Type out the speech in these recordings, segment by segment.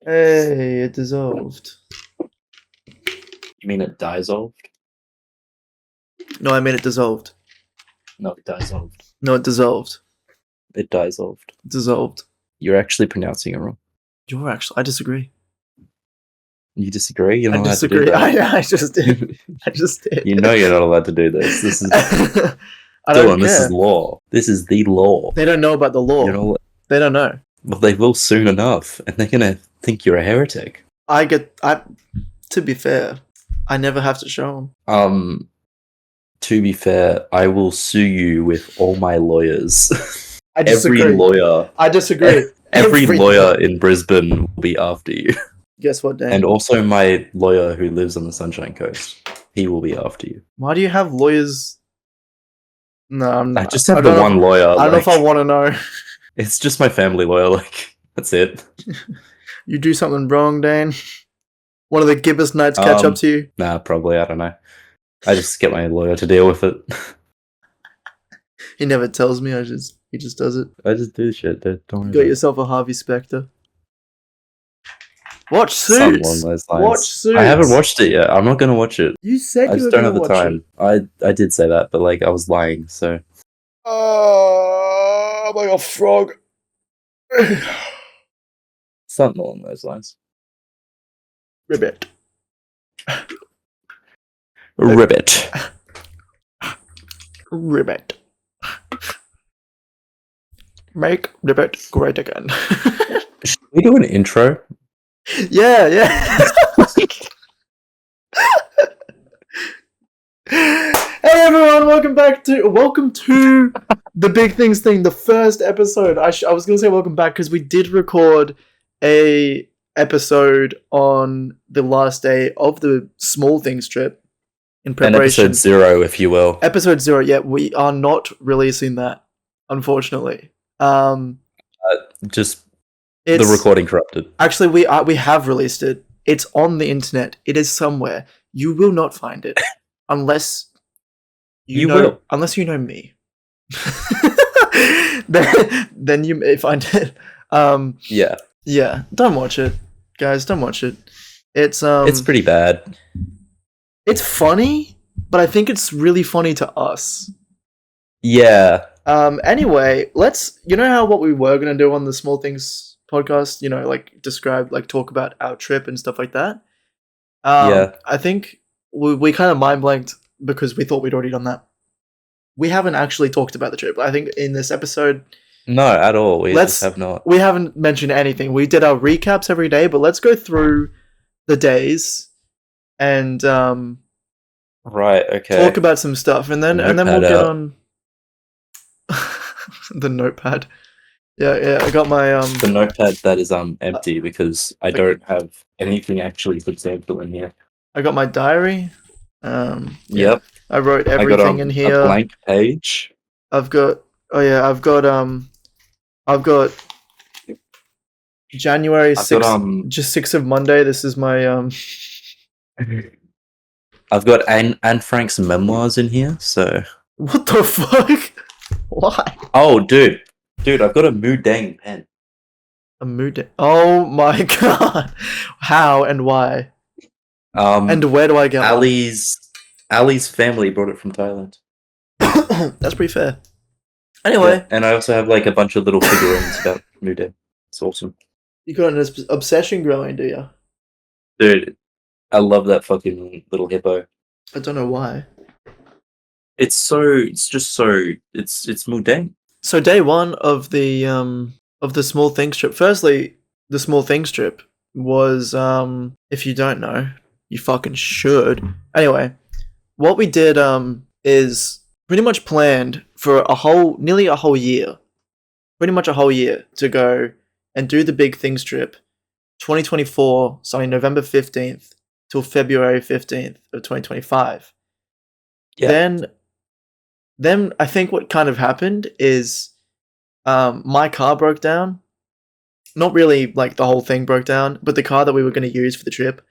Hey, it dissolved. You mean it dissolved? No, I mean it dissolved. No, it dissolved. No, it dissolved. It dissolved. Dissolved. You're actually pronouncing it wrong. You're actually. I disagree. You disagree? You're I not allowed to do disagree. that. I just did. I just did. You know you're not allowed to do this. This is I don't Dylan. This care. is law. This is the law. They don't know about the law. You're not, They don't know. well, they will soon enough, and they're gonna think you're a heretic. To be fair, I never have to show them. To be fair, I will sue you with all my lawyers. I disagree. Every lawyer. I disagree. Every lawyer in Brisbane will be after you. Guess what, Dan? And also my lawyer who lives on the Sunshine Coast. He will be after you. Why do you have lawyers? No, I'm not. I just have the one lawyer. I don't know if I want to know. It's just my family lawyer, like, that's it. You do something wrong, Dan. One of the Gibbous Knights catch up to you? Nah, probably, I don't know. I just get my lawyer to deal with it. He never tells me, he just does it. I just do shit, dude. Don't worry. You got yourself a Harvey Specter. Watch Suits! Watch Suits! I haven't watched it yet. I'm not gonna watch it. You said I you were just don't going have to the watch time. it. I did say that, but like I was lying, so. Oh my god, frog. Something along those lines. Ribbit. Ribbit. Ribbit. Make Ribbit great again. Should we do an intro? Yeah. Hey everyone, welcome to the Big Things thing, the first episode. I was gonna say welcome back because we did record a episode on the last day of the Small Things trip in preparation. And episode 0, if you will. Episode 0, yeah, we are not releasing that, unfortunately. Just the recording corrupted. Actually, we have released it. It's on the internet. It is somewhere. You will not find it unless you know me. then you may find it. Yeah. Don't watch it, guys. Don't watch it. It's pretty bad. It's funny, but I think it's really funny to us. Yeah. Anyway, you know how what we were gonna do on the Small Things podcast, like talk about our trip and stuff like that. Yeah. I think we kind of mind blanked because we thought we'd already done that. We haven't actually talked about the trip. I think in this episode, no, at all. We just have not. We haven't mentioned anything. We did our recaps every day, but let's go through the days and right. Okay. talk about some stuff, and then we'll get on the notepad. Yeah. I got my the notepad that is empty because I don't have anything actually substantial in here. I got my diary. Yep. I wrote everything in here. A blank page. I've got January 6th, just 6th of Monday. This is my I've got Anne Frank's memoirs in here, so. What the fuck? Why? Oh, dude, I've got a Mudang pen. A Mudang? Oh my god! How and why? And where do I get Ali's family brought it from Thailand. That's pretty fair. Anyway, yeah, and I also have like a bunch of little figurines about Mudang. It's awesome. You got an obsession growing, do you? Dude, I love that fucking little hippo. I don't know why. It's Mudang. So day one of the Small Things trip. Firstly, the Small Things trip was if you don't know, you fucking should. Anyway, what we did is pretty much planned for nearly a whole year. Pretty much a whole year to go and do the Big Things trip 2024, starting November 15th till February 15th of 2025. Yeah. Then I think what kind of happened is my car broke down. Not really like the whole thing broke down, but the car that we were going to use for the trip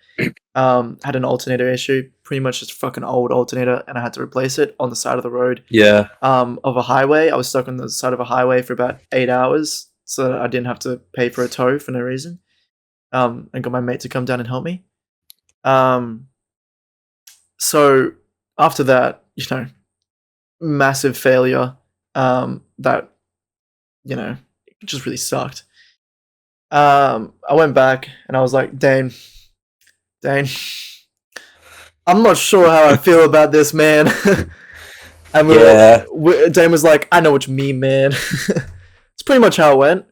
had an alternator issue. Pretty much just fucking old alternator, and I had to replace it on the side of the road. Yeah. Of a highway. I was stuck on the side of a highway for about 8 hours, so that I didn't have to pay for a tow for no reason. and got my mate to come down and help me. So after that, massive failure. That it just really sucked. I went back and I was like, Dane, I'm not sure how I feel about this, man. And Dane was like, I know what you mean, man. It's pretty much how it went.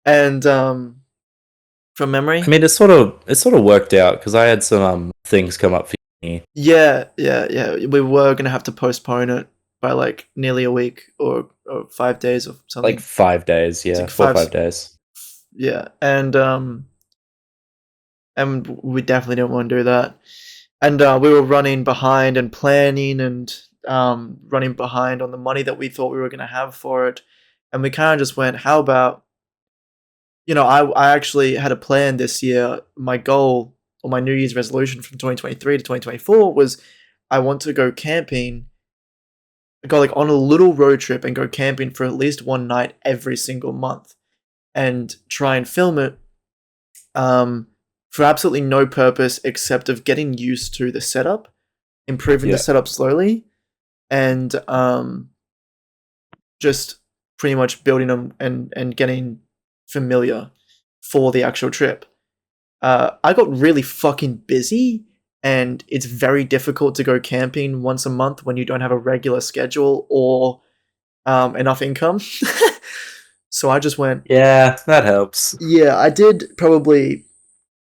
And from memory, I mean, it sort of worked out because I had some things come up for me. Yeah. We were gonna have to postpone it by like nearly a week or 5 days or something. Like 5 days, yeah, like 4 or 5 days. Yeah, and we definitely didn't want to do that. And we were running behind and planning and running behind on the money that we thought we were gonna have for it. And we kind of just went, how about, I actually had a plan this year. My goal or my New Year's resolution from 2023 to 2024 was I want to go camping, go like on a little road trip and go camping for at least one night every single month and try and film it for absolutely no purpose except of getting used to the setup, improving the setup slowly, and just pretty much building them and getting familiar for the actual trip. I got really fucking busy, and it's very difficult to go camping once a month when you don't have a regular schedule or enough income. So I just went. Yeah, that helps. Yeah, I did probably,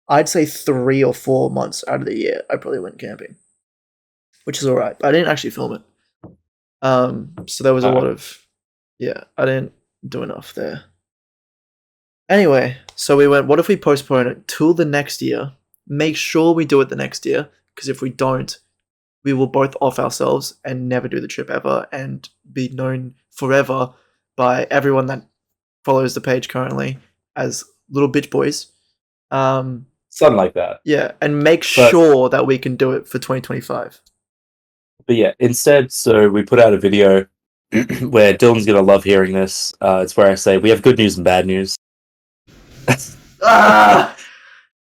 I'd say 3 or 4 months out of the year, I probably went camping, which is alright. But I didn't actually film it. So there was a lot of, I didn't do enough there. Anyway, so we went, what if we postpone it till the next year? Make sure we do it the next year, because if we don't, we will both off ourselves and never do the trip ever and be known forever by everyone that follows the page currently as little bitch boys. Something like that. Yeah, and make sure that we can do it for 2025. But yeah, instead, so we put out a video where Dylan's going to love hearing this. It's where I say, we have good news and bad news.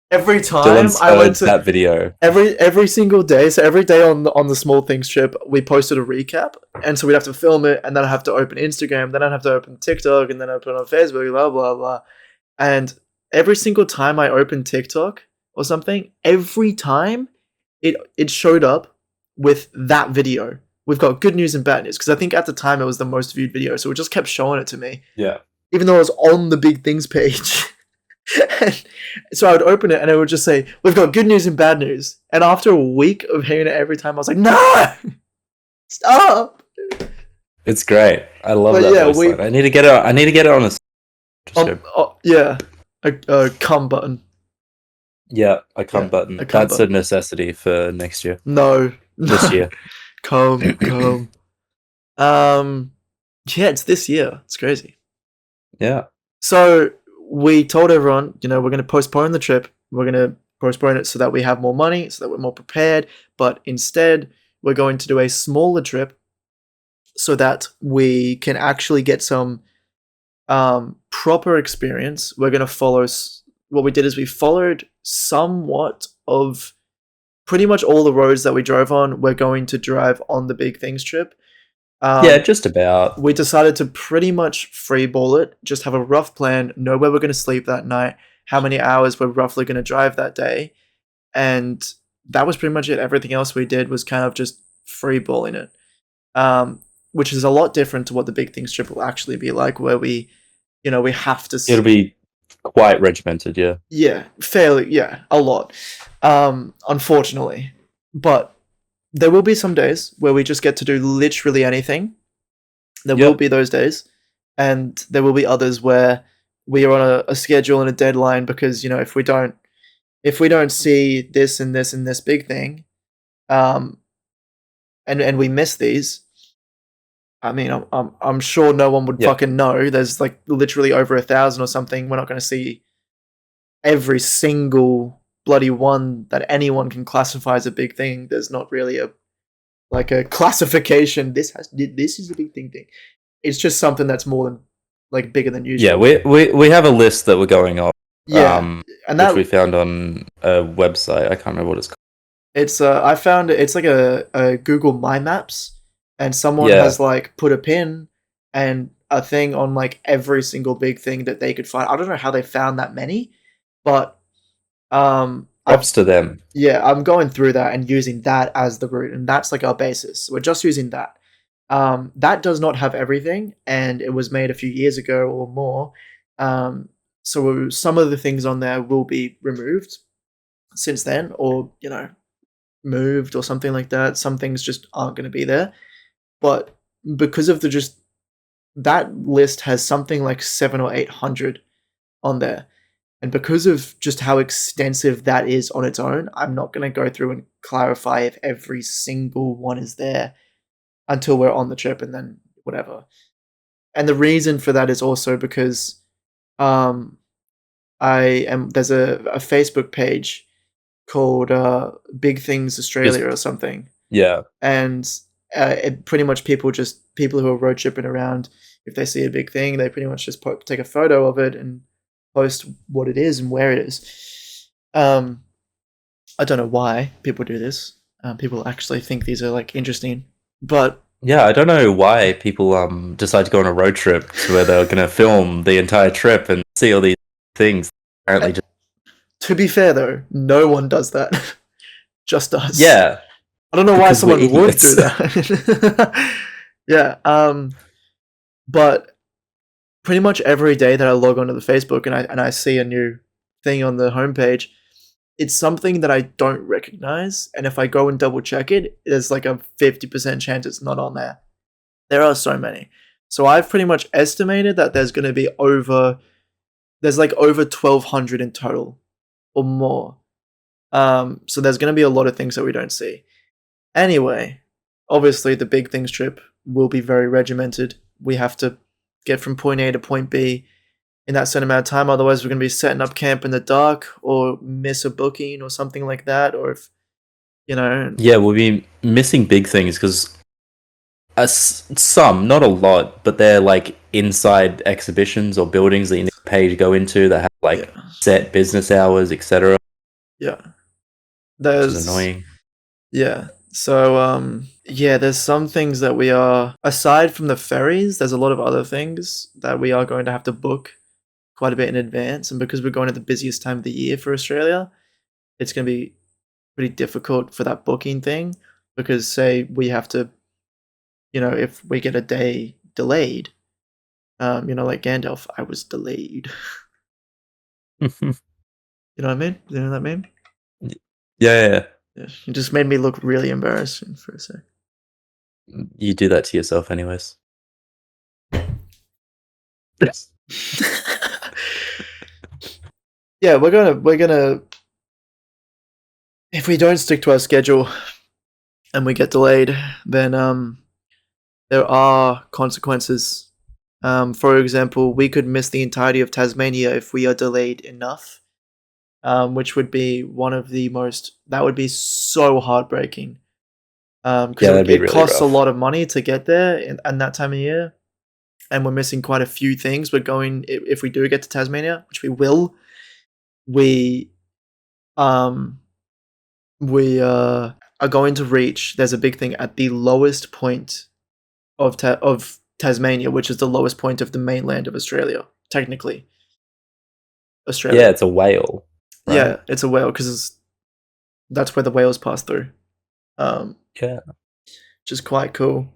Every time Dylan's I went to that video, every single day. So every day on the small things trip, we posted a recap, and so we'd have to film it, and then I'd have to open Instagram, then I'd have to open TikTok, and then I'd put it on Facebook, blah blah blah. And every single time I opened TikTok or something, every time it showed up with that video. We've got good news and bad news, because I think at the time it was the most viewed video, so it just kept showing it to me. Yeah. Even though it was on the big things page. So I would open it and it would just say, we've got good news and bad news. And after a week of hearing it every time, I was like, no! Stop! It's great. I love that voice line. I need to get it on a cum button. Yeah, a cum button. That's a necessity for next year. No. This year. Cum. Yeah, it's this year. It's crazy. Yeah. So we told everyone, we're going to postpone the trip. We're going to postpone it so that we have more money, so that we're more prepared. But instead, we're going to do a smaller trip so that we can actually get some proper experience. We're going to follow, what we did is we followed somewhat of pretty much all the roads that we drove on. We're going to drive on the Big Things trip. Yeah, just about. We decided to pretty much freeball it, just have a rough plan, know where we're going to sleep that night, how many hours we're roughly going to drive that day, and that was pretty much it. Everything else we did was kind of just freeballing it, which is a lot different to what the Big Things trip will actually be like, where we have to... It'll be quite regimented, yeah. Yeah, fairly, yeah, a lot, unfortunately. But there will be some days where we just get to do literally anything. There will be those days. And there will be others where we are on a schedule and a deadline, because, if we don't see this and this and this big thing, and we miss these, I mean, I'm sure no one would fucking know. There's like literally over 1,000 or something. We're not going to see every single bloody one that anyone can classify as a big thing. There's not really a classification. This is a big thing. It's just something that's more than bigger than usual. Yeah, we have a list that we're going off. Yeah, and which we that found on a website. I can't remember what it's called. it's I found it's like a Google My Maps, and someone Yeah, has like put a pin and a thing on like every single big thing that they could find. I don't know how they found that many, but I've props to them. yeah, I'm going through that and using that as the route, and that's like our basis. We're just using that. That does not have everything, and it was made a few years ago or more. So some of the things on there will be removed since then, or moved or something like that. Some things just aren't going to be there. But because of the just that list has something like 7 or 800 on there. And because of just how extensive that is on its own, I'm not going to go through and clarify if every single one is there until we're on the trip and then whatever. And the reason for that is also because um, there's a Facebook page called Big Things Just Australia or something, yeah, and it pretty much people who are road tripping around, if they see a big thing, they pretty much just take a photo of it and post what it is and where it is. I don't know why people do this. People actually think these are like interesting, but yeah. I don't know why people decide to go on a road trip to where they're going to film the entire trip and see all these things. uh, Apparently, just to be fair though, no one does that. Just us. yeah, I don't know why because we're someone would do idiots. that. Yeah. But pretty much every day that I log onto the Facebook and I see a new thing on the homepage, it's something that I don't recognize. And if I go and double check it, there's like a 50% chance it's not on there. There are so many. So I've pretty much estimated that there's like over 1,200 in total or more. So there's going to be a lot of things that we don't see. Anyway, obviously the big things trip will be very regimented. We have to get from point A to point B in that certain amount of time. Otherwise, we're going to be setting up camp in the dark or miss a booking or something like that. Or if, you know, Yeah, we'll be missing big things because some, not a lot, but they're like inside exhibitions or buildings that you need to pay to go into that have like yeah, set business hours, etc., yeah. which is There's, annoying. yeah. So, yeah, there's some things that we are, aside from the ferries, there's a lot of other things that we are going to have to book quite a bit in advance. And because we're going at the busiest time of the year for Australia, it's going to be pretty difficult for that booking thing because say we have to, if we get a day delayed, like Gandalf, I was delayed. You know what I mean? You know what I mean? Yeah, Yeah. It just made me look really embarrassing for a sec. you do that to yourself, anyways. Yeah, we're gonna if we don't stick to our schedule and we get delayed, then there are consequences. For example, we could miss the entirety of Tasmania if we are delayed enough, which would be one of the most. That would be so heartbreaking. Because Yeah, that'd be it really costs a rough. lot of money to get there in that time of year, and we're missing quite a few things. We're going if we do get to Tasmania, which we will. We um are going to reach. There's a big thing at the lowest point of Tasmania, which is the lowest point of the mainland of Australia, technically. Yeah, Australia. it's a whale, right? Yeah, it's a whale because that's where the whales pass through. Yeah. Which is quite cool.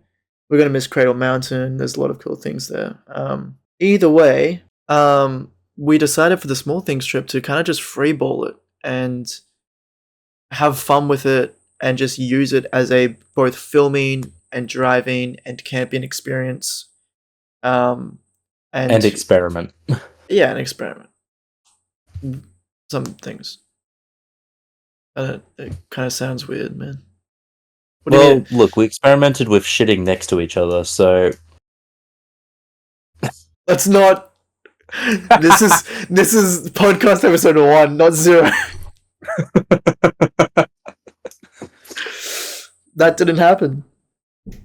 We're gonna miss Cradle Mountain. There's a lot of cool things there. Either way, we decided for the small things trip to kind of just freeball it and have fun with it and just use it as a both filming and driving and camping experience. Um, And and experiment. yeah, an experiment. Some things. It kind of sounds weird, man. What do you mean? Well, look, we experimented with shitting next to each other, so Let's not. This is podcast episode 1, not 0. That didn't happen.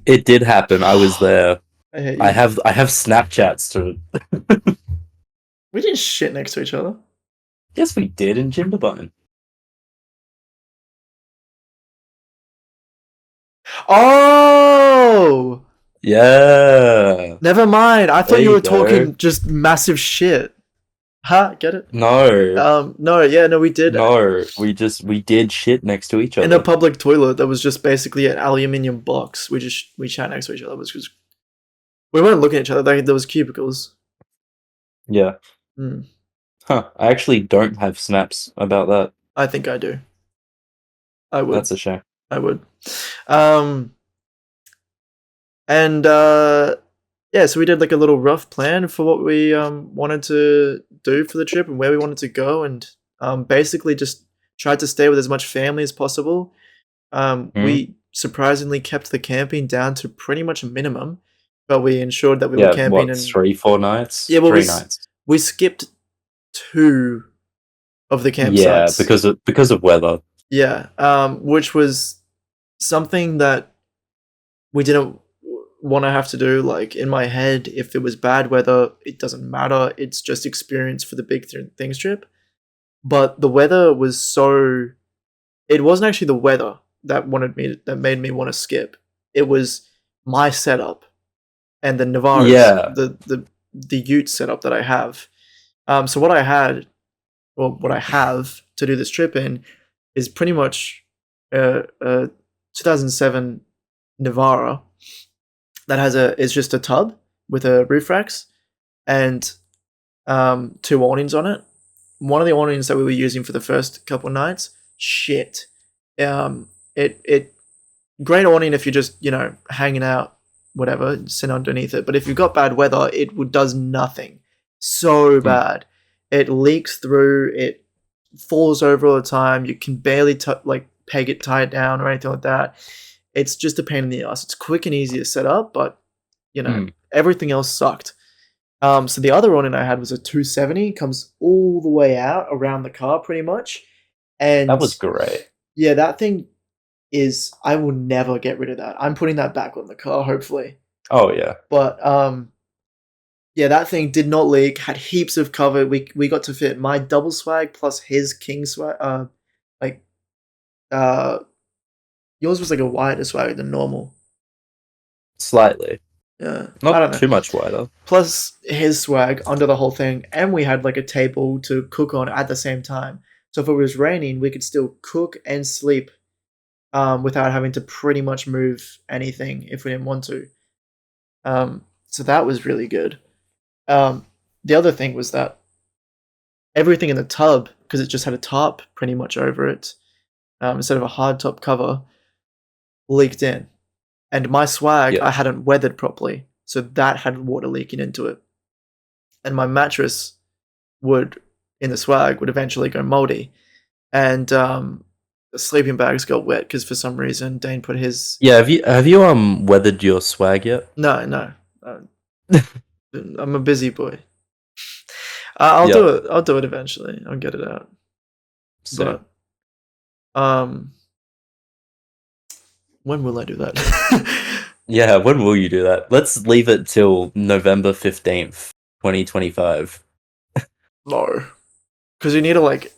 it did happen. I was there. I hate I you. have I have Snapchats to We didn't shit next to each other. Yes, we did in Jindabyne. Oh, Yeah. never mind. I thought There you you were go. talking just massive shit. Huh? Get it? No. No, yeah, no, we did No. We did shit next to each in a other. public toilet that was just basically an aluminium box. We sat next to each other. It was just we weren't looking at each other. There was cubicles. Yeah. Hmm. Huh. I actually don't have snaps about that. I think I do. I would. That's a shame. I would. Um, and yeah, so we did like a little rough plan for what we wanted to do for the trip and where we wanted to go, and basically just tried to stay with as much family as possible. Hmm? We surprisingly kept the camping down to pretty much a minimum, but we ensured that we were Yeah, camping what, and 3, 4 nights? yeah, well, 3 nights. we skipped two of the Yeah, campsites. because of weather. Yeah, which was something that we didn't want to have to do. Like in my head, if it was bad weather, it doesn't matter. It's just experience for the big things trip. But the weather was so. It wasn't actually the weather that made me want to skip. It was my setup and the Navaras, Yeah. the Ute setup that I have. So what I had, or what I have to do this trip in, is pretty much a 2007 Navara that has is just a tub with a roof racks and two awnings on it. One of the awnings that we were using for the first couple nights, shit. It great awning if you're just hanging out, whatever, sit underneath it. But if you've got bad weather, it does nothing. So Hmm. bad. It leaks through. It falls over all the time. You can barely like peg it, tie it down, or anything like that. It's just a pain in the ass. It's quick and easy to set up, but Hmm. everything else sucked. So the other awning I had was a 270, comes all the way out around the car pretty much, That and was great. yeah, that thing is I will never get rid of that. I'm putting that back on the car, hopefully. Oh yeah. But yeah, that thing did not leak. Had heaps of cover. We got to fit my double swag plus his king swag. Like uh, yours was like a wider swag than normal. Slightly. Yeah, I Not don't know. too much wider. Plus his swag under the whole thing, and we had like a table to cook on at the same time. So if it was raining, we could still cook and sleep without having to pretty much move anything if we didn't want to. So that was really good. The other thing was that everything in the tub, because it just had a tarp pretty much over it, instead of a hard top cover, leaked in. And my swag, Yeah. I hadn't weathered properly, so that had water leaking into it. And my mattress would, in the swag, would eventually go moldy. And the sleeping bags got wet because for some reason Dane put his. Yeah, have you weathered your swag yet? No. Uh, I'm a busy boy. I'll do Yep. it. I'll do it eventually. I'll get it out. Soon. But um, when will I do that? Yeah, when will you do that? Let's leave it till November 15th, 2025. No, because you need to like,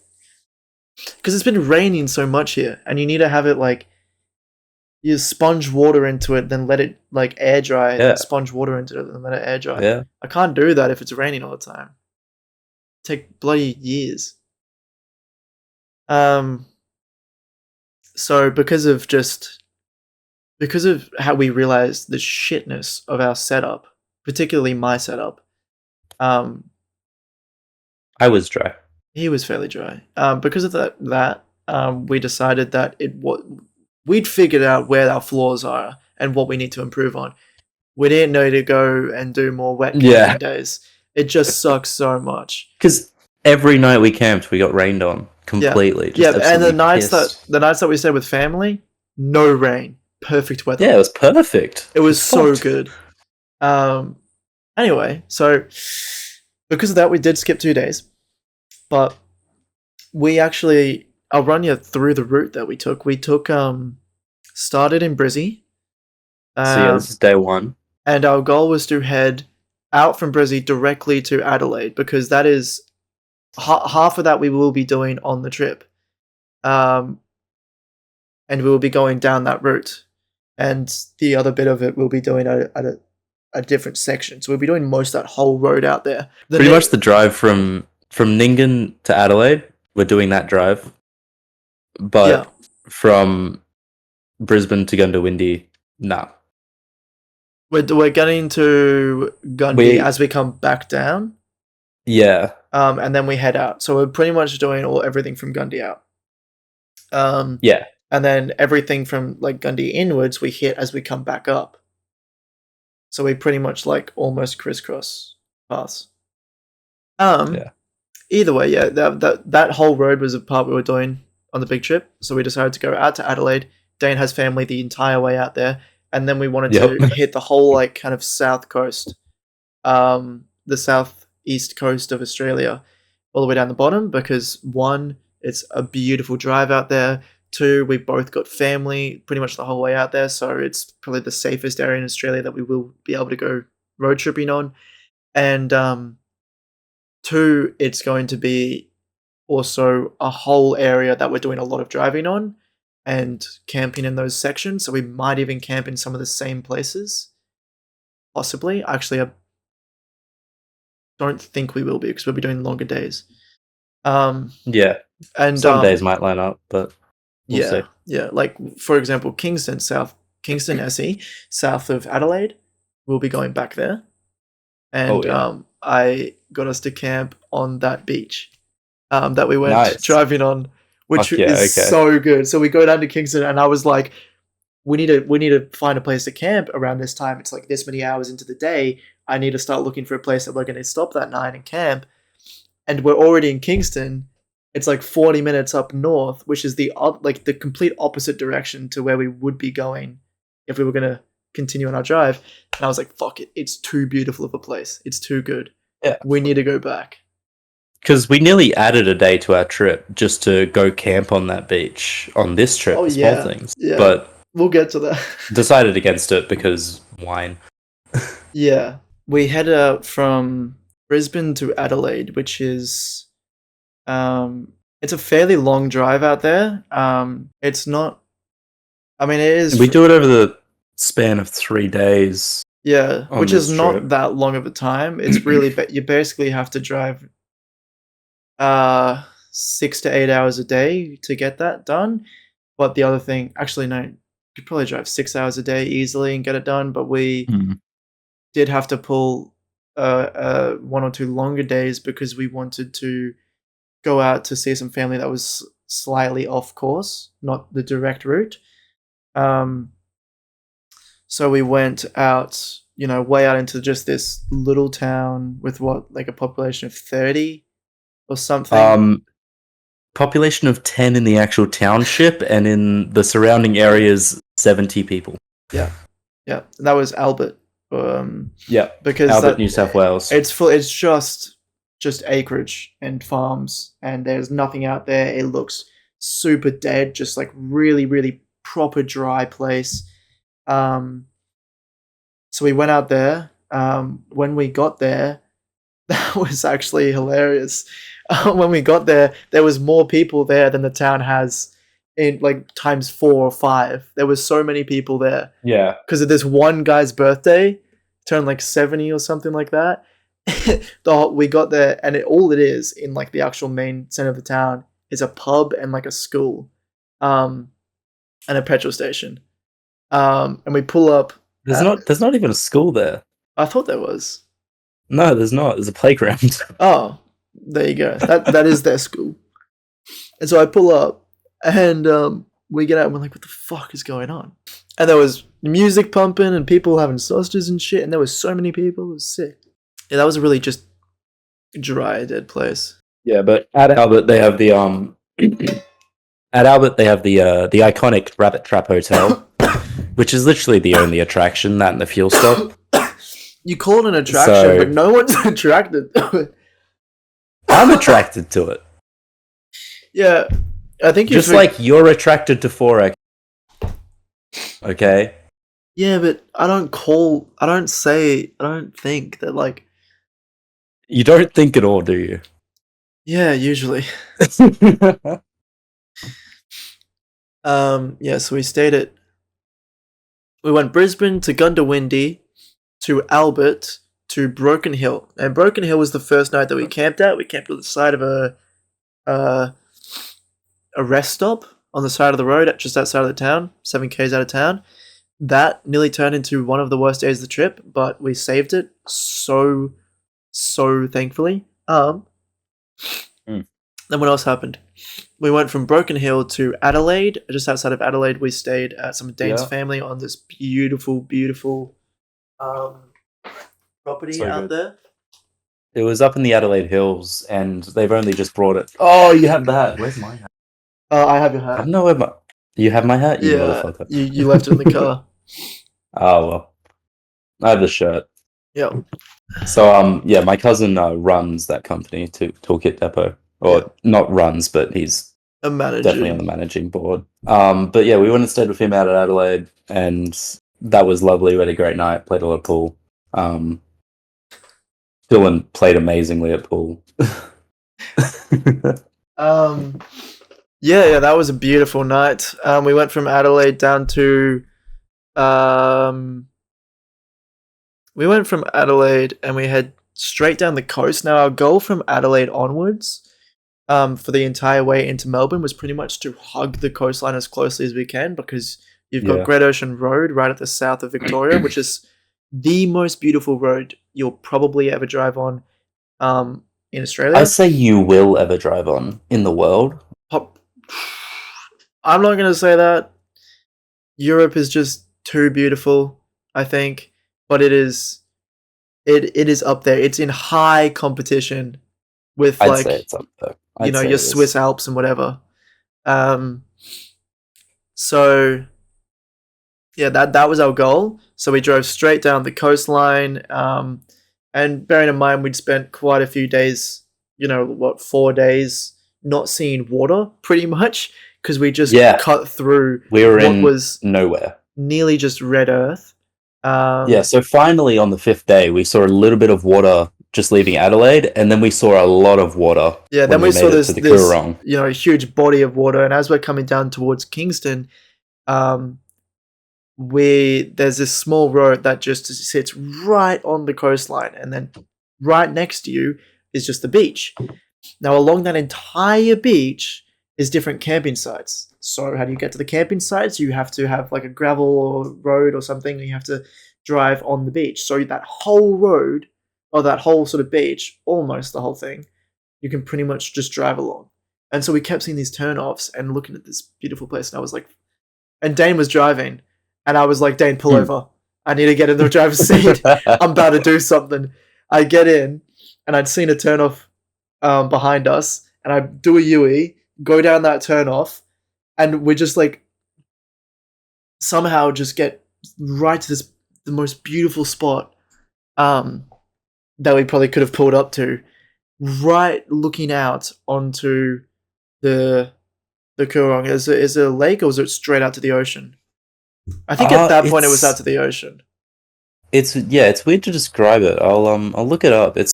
because it's been raining so much here, and you need to have it like you sponge water into it, then let it like air dry, then Yeah. sponge water into it, then let it air dry. Yeah. I can't do that if it's raining all the time. Take bloody years. Um, so because of how we realized the shitness of our setup, particularly my setup, um, I was dry. he was fairly dry. Because of that we decided that we'd figured out where our flaws are and what we need to improve on. We didn't know to go and do more wet Yeah. camping days. It just sucks so much. Because every night we camped, we got rained on completely. Yeah, Just and absolutely pissed. the nights that we stayed with family, no rain, perfect weather. Yeah, it was perfect. It was so fucked. good. Anyway, so because of that, we did skip 2 days, but we actually, I'll run you through the route that we took. We took started in Brizzy, So yeah, this is day one. and our goal was to head out from Brizzy directly to Adelaide because that is half of that we will be doing on the trip, and we will be going down that route, and the other bit of it we'll be doing at a different section. So we'll be doing most of that whole road out there. Pretty much the drive from Nyngan to Adelaide. We're doing that drive, but from Brisbane to Goondiwindi, nah. We're getting to Gundy as we come back down. Yeah. And then we head out. So we're pretty much doing everything from Gundy out. Yeah. And then everything from like Gundy inwards we hit as we come back up. So we pretty much like almost crisscross paths. Yeah. Either way, yeah, that whole road was a part we were doing on the big trip. So we decided to go out to Adelaide. Dane has family the entire way out there. And then we wanted to hit the whole like kind of south coast, the southeast coast of Australia, all the way down the bottom, because one, it's a beautiful drive out there. Two, we both got family pretty much the whole way out there, so it's probably the safest area in Australia that we will be able to go road tripping on. And two, it's going to be also a whole area that we're doing a lot of driving on and camping in those sections, so we might even camp in some of the same places. Possibly. Actually, I don't think we will be, because we'll be doing longer days. Yeah. And some days might line up, but we'll see. Yeah. Like, for example, Kingston SE, south of Adelaide, we'll be going back there. And I got us to camp on that beach that we went driving on, which is so good. So we go down to Kingston, and I was like, we need to find a place to camp around this time. It's like this many hours into the day. I need to start looking for a place that we're going to stop that night and camp. And we're already in Kingston. It's like 40 minutes up north, which is the complete opposite direction to where we would be going if we were going to continue on our drive. And I was like, fuck it. It's too beautiful of a place. It's too good. Yeah. We need to go back. Because we nearly added a day to our trip just to go camp on that beach on this trip, small things. Yeah. But we'll get to that. Decided against it because wine. Yeah. We headed out from Brisbane to Adelaide, which is it's a fairly long drive out there. It's not, I mean, it is. We do it over the span of 3 days. Yeah, which is not that long of a time. It's really, you basically have to drive 6 to 8 hours a day to get that done. But the other thing, actually, no, you could probably drive 6 hours a day easily and get it done. But we did have to pull 1 or 2 longer days because we wanted to go out to see some family that was slightly off course, not the direct route. So we went out, way out into just this little town with like a population of 30 or something. Population of 10 in the actual township, and in the surrounding areas, 70 people. Yeah. And that was Albert. Because Albert, New South Wales. It's full. It's just acreage and farms, and there's nothing out there. It looks super dead, just like really, really proper dry place. So we went out there. When we got there, that was actually hilarious. When we got there, there was more people there than the town has in like times 4 or 5. There was so many people there. Yeah. Because of this one guy's birthday, turned like 70 or something like that. We got there, and all it is in like the actual main center of the town is a pub and like a school, and a petrol station. And we pull up. There's not even a school there. I thought there was. No, there's not. There's a playground. Oh, there you go. That is their school. And so I pull up, and we get out, and we're like, what the fuck is going on? And there was music pumping and people having sausages and shit, and there was so many people. It was sick. Yeah, that was a really just dry, dead place. Yeah, but at Albert they have the the iconic Rabbit Trap Hotel, which is literally the only attraction, that and the fuel stop. You call it an attraction, but no one's attracted to it. I'm attracted to it. Yeah, I think just like you're attracted to 4X. Okay. Yeah, but I don't think that like. You don't think at all, do you? Yeah, usually. Yeah, so we went Brisbane to Gundawindi to Albert to Broken Hill. And Broken Hill was the first night that we camped at. We camped at the side of uh, a rest stop on the side of the road, just outside of the town, 7 k's out of town. That nearly turned into one of the worst days of the trip, but we saved it so thankfully. Mm. Then what else happened? We went from Broken Hill to Adelaide. Just outside of Adelaide, we stayed at some of Dane's Yeah, family on this beautiful um, property so out good. there. It was up in the Adelaide Hills, and they've only just brought it. Oh, you have the hat. Where's my hat? I have your I hat. don't know where my. You have my hat, you Yeah, motherfucker. you left it in the car. Oh well, I have the shirt. Yeah, So yeah, my cousin runs that company to Toolkit Depot, yeah. or not runs, but he's A definitely manager. on the managing board. But yeah, we went and stayed with him out at Adelaide, and that was lovely. We had a great night, played a lot of pool. Um, Dylan played amazingly at pool. Um, yeah, that was a beautiful night. We went from Adelaide down to um, we went from Adelaide and we head straight down the coast. Now our goal from Adelaide onwards, for the entire way into Melbourne was pretty much to hug the coastline as closely as we can because you've got Yeah. Great Ocean Road right at the south of Victoria, which is the most beautiful road you'll probably ever drive on, in I Australia. say you will ever drive on in the world. Pop- I'm not gonna say that. Europe is just too beautiful, I think, but it is up there. It's in high competition with I'd say like it's up there. I'd say your it is. Swiss Alps and whatever. Um, so yeah, that was our goal. So we drove straight down the coastline. And bearing in mind we'd spent quite a few days, 4 days not seeing water, pretty much, because we just Yeah, cut through we were what in was nowhere. nearly just red earth. Yeah, Um, so finally on the fifth day, we saw a little bit of water just leaving Adelaide, and then we saw a lot of water yeah, then when we we saw made it to this the this Coorong. huge body of water, and as we're coming down towards Kingston, um, we there's this small road that just sits right on the coastline, and then right next to you is just the beach. Now, along that entire beach is different camping sites. So, how do you get to the camping sites? You have to have like a gravel road or something, and you have to drive on the beach. So, that whole road, or that whole sort of beach, almost the whole thing, you can pretty much just drive along. And so, we kept seeing these turnoffs and looking at this beautiful place. And I was like, and Dane was driving, and I was like, Dane, pull Hmm. over. I need to get in the driver's seat. I'm about to do something. I get in, and I'd seen a turnoff behind us, and I do a UE, go down that turnoff, and we just like somehow just get right to the most beautiful spot that we probably could have pulled up to, right looking out onto the Coorong. Is it a lake or is it straight out to the ocean? I think at that point it was out It's to the ocean. it's weird to describe it. I'll look it up. It's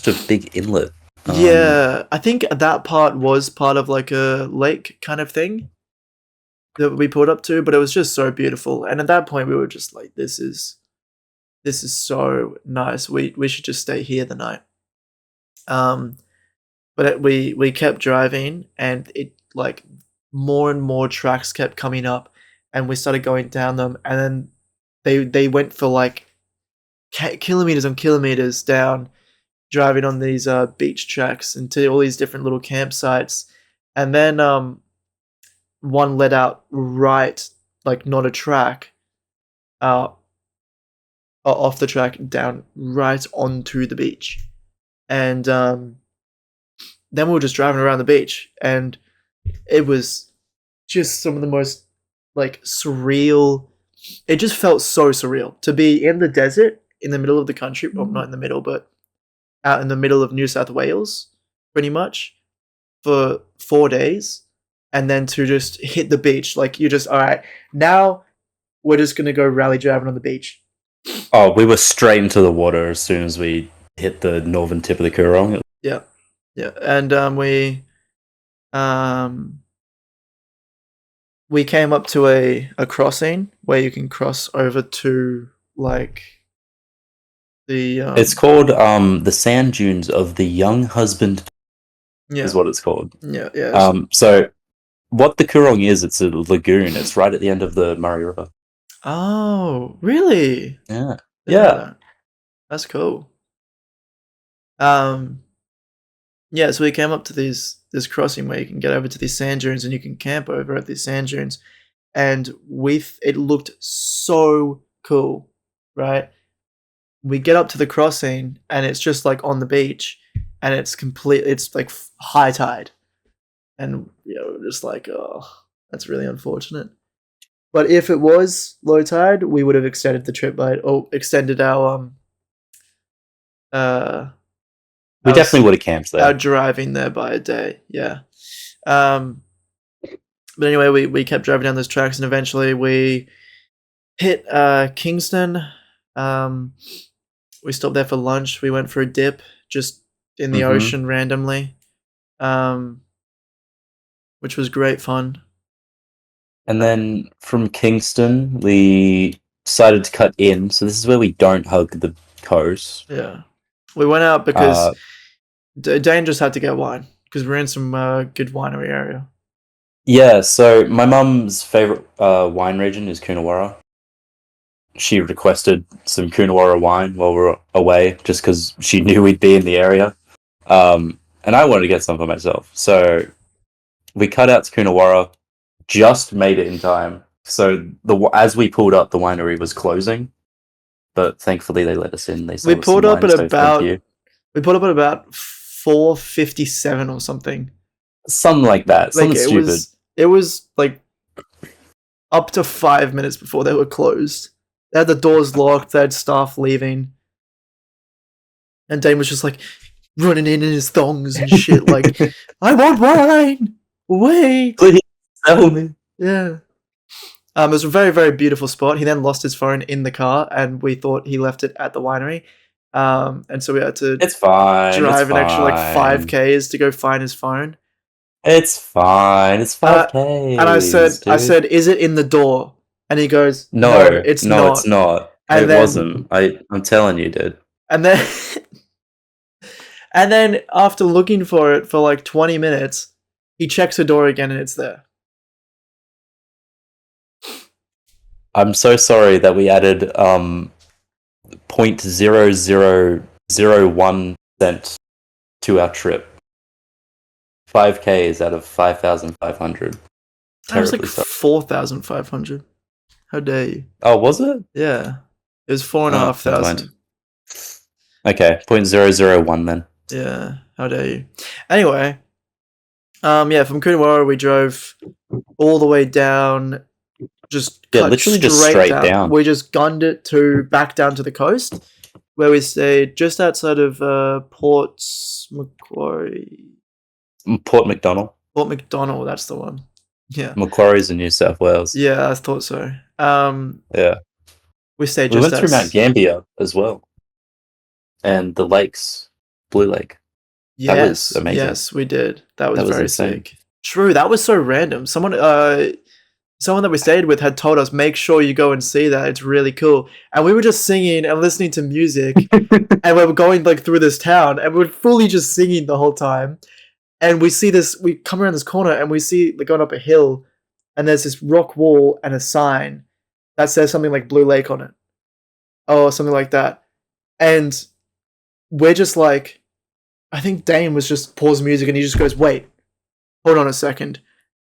just a big inlet. Yeah, I think that part was part of like a lake kind of thing that we pulled up to, but it was just so beautiful. And at that point, we were just like, this is so nice. We should just stay here the night. Um, but we kept driving, and it like more and more tracks kept coming up, and we started going down them, and then they went for like kilometers and kilometers down, driving on these beach tracks into all these different little campsites, and then one led out right, like not a track, uh, off the track down right onto the beach, and then we were just driving around the beach, and it was just some of the most like surreal. It just felt so surreal to be in the desert in the middle of the country. Well, not in the middle, but out in the middle of New South Wales, pretty much, for 4 days, and then to just hit the beach. Like you're just all right now. We're just gonna go rally driving on the beach. Oh, we were straight into the water as soon as we hit the northern tip of the Coorong. Yeah, Yeah, and um we came up to a crossing where you can cross over to like the It's called the sand dunes of the young husband is yeah, what it's called. yeah. So what the Coorong is, it's a lagoon. It's right at the end of the Murray River. Oh, really? Yeah. Didn't know Yeah. that. That's cool. Um, yeah, so we came up to this crossing where you can get over to these sand dunes and you can camp over at these sand dunes, and it looked so cool, right? We get up to the crossing and it's just like on the beach, and it's like high tide, and just like, oh, that's really unfortunate. But if it was low tide, we would have extended the trip by or extended uh We our definitely would have camped our there. driving there by a day. Yeah. Um, but anyway, we kept driving down those tracks, and eventually we hit Kingston. Um, we stopped there for lunch. We went for a dip just in the Hmm. ocean randomly, um, which was great fun. And then from Kingston, we decided to cut in. So this is where we don't hug the coast. Yeah, we went out because Uh, Dane just had to get wine because we're in some good winery area. yeah. So my mum's favorite wine region is Coonawarra. She requested some Coonawarra wine while we were away, just because she knew we'd be in the area. And I wanted to get some for myself. So we cut out to Coonawarra, just made it in time. So as we pulled up, the winery was closing, but thankfully they let us in. They We sold us some pulled up wine, at so thank you. about we pulled up at about 4:57 or something. Something like that. Like Something it stupid. was it was like up to 5 minutes before they were closed. They had the doors locked. They had staff leaving, and Dane was just like running in his thongs and shit. Like, I want wine. Wait. Please tell me. Yeah. It was a very, very beautiful spot. He then lost his phone in the car, and we thought he left it at the winery. And so we had to It's fine. It's drive an extra like fine. 5Ks to go find his phone. It's fine. It's Uh, and $5K, I dude. said, is it in the door? And he goes, no, No, it's no, it's not. not. And It then, wasn't. I'm telling you, dude. and then, and then after looking for it for like 20 minutes, he checks the door again and it's there. I'm so sorry that we added 0.0001 cent to our trip. 5K is out of 5,500. That was like Terribly sorry. 4,500. How dare you? Oh, was it? Yeah. It was four and a Oh, half never mind. thousand. Okay, 0.001 then. Yeah. How dare you? Anyway, yeah, from Coonawarra we drove all the way down, just Yeah, cut literally just straight straight down. down. We just gunned it back down to the coast, where we stayed just outside of Port Macquarie. Port McDonald. Port McDonald, that's the one. Yeah. Macquarie's in New South Wales. Yeah, I thought so. Yeah. We stayed We just went through Mount Gambier as well. And the lakes. Blue Lake. That was amazing. Yes, we did. That was very insane. sick. True, that was so random. Someone that we stayed with had told us, make sure you go and see that. It's really cool. And we were just singing and listening to music, and we were going like through this town, and we were fully just singing the whole time. And we come around this corner, and we see like going up a hill, and there's this rock wall and a sign that says something like Blue Lake on it, or something like that. And we're just like, I think Dane was just pause music, and he just goes, "Wait, hold on a second."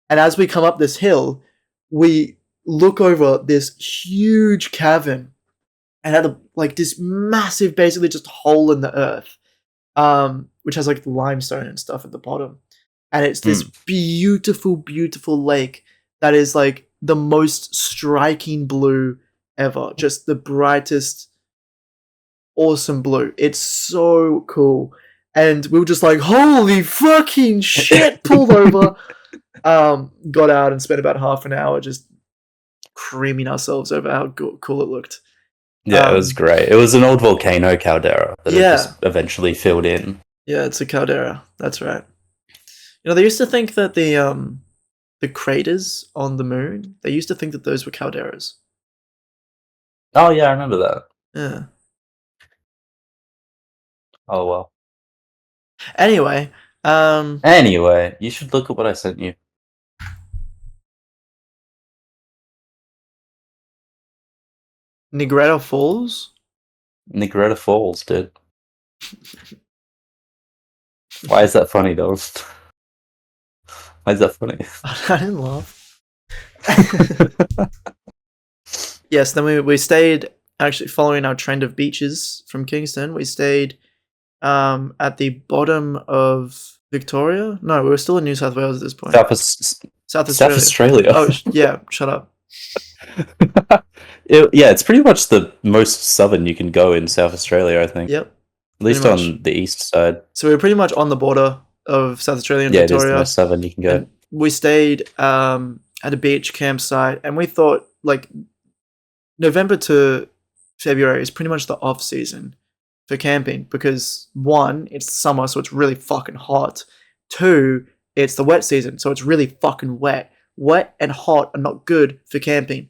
And as we come up this hill, we look over this huge cavern and had like this massive, basically just hole in the earth, which has like limestone and stuff at the bottom. And it's this beautiful, beautiful lake that is like the most striking blue ever. Just the brightest, awesome blue. It's so cool. And we were just like, holy fucking shit, pulled over. Got out and spent about half an hour just creaming ourselves over how cool it looked. Yeah, it was great. It was an old volcano caldera that had just eventually filled in. Yeah, it's a caldera. That's right. You know, they used to think that the craters on the moon, they used to think that those were calderas. Oh yeah, I remember that. Yeah. Oh well. Anyway, um, Anyway, you should look at what I sent you. Negretta Falls. Negretta Falls, dude. Why is that funny, though? Why is that funny? I didn't laugh. Yes, then we stayed actually following our trend of beaches from Kingston. We stayed at the bottom of Victoria. No, we were still in New South Wales at this point. South South Australia. Australia. Oh yeah, shut up. Yeah, it's pretty much the most southern you can go in South Australia, I think. Yep, At least pretty much. on the east side. So we were pretty much on the border of South Australia and Yeah, it is the Victoria, most southern you can go. and we stayed at a beach campsite, and we thought like November to February is pretty much the off season for camping because one, it's summer, so it's really fucking hot. Two, it's the wet season, so it's really fucking wet. Wet and hot are not good for camping.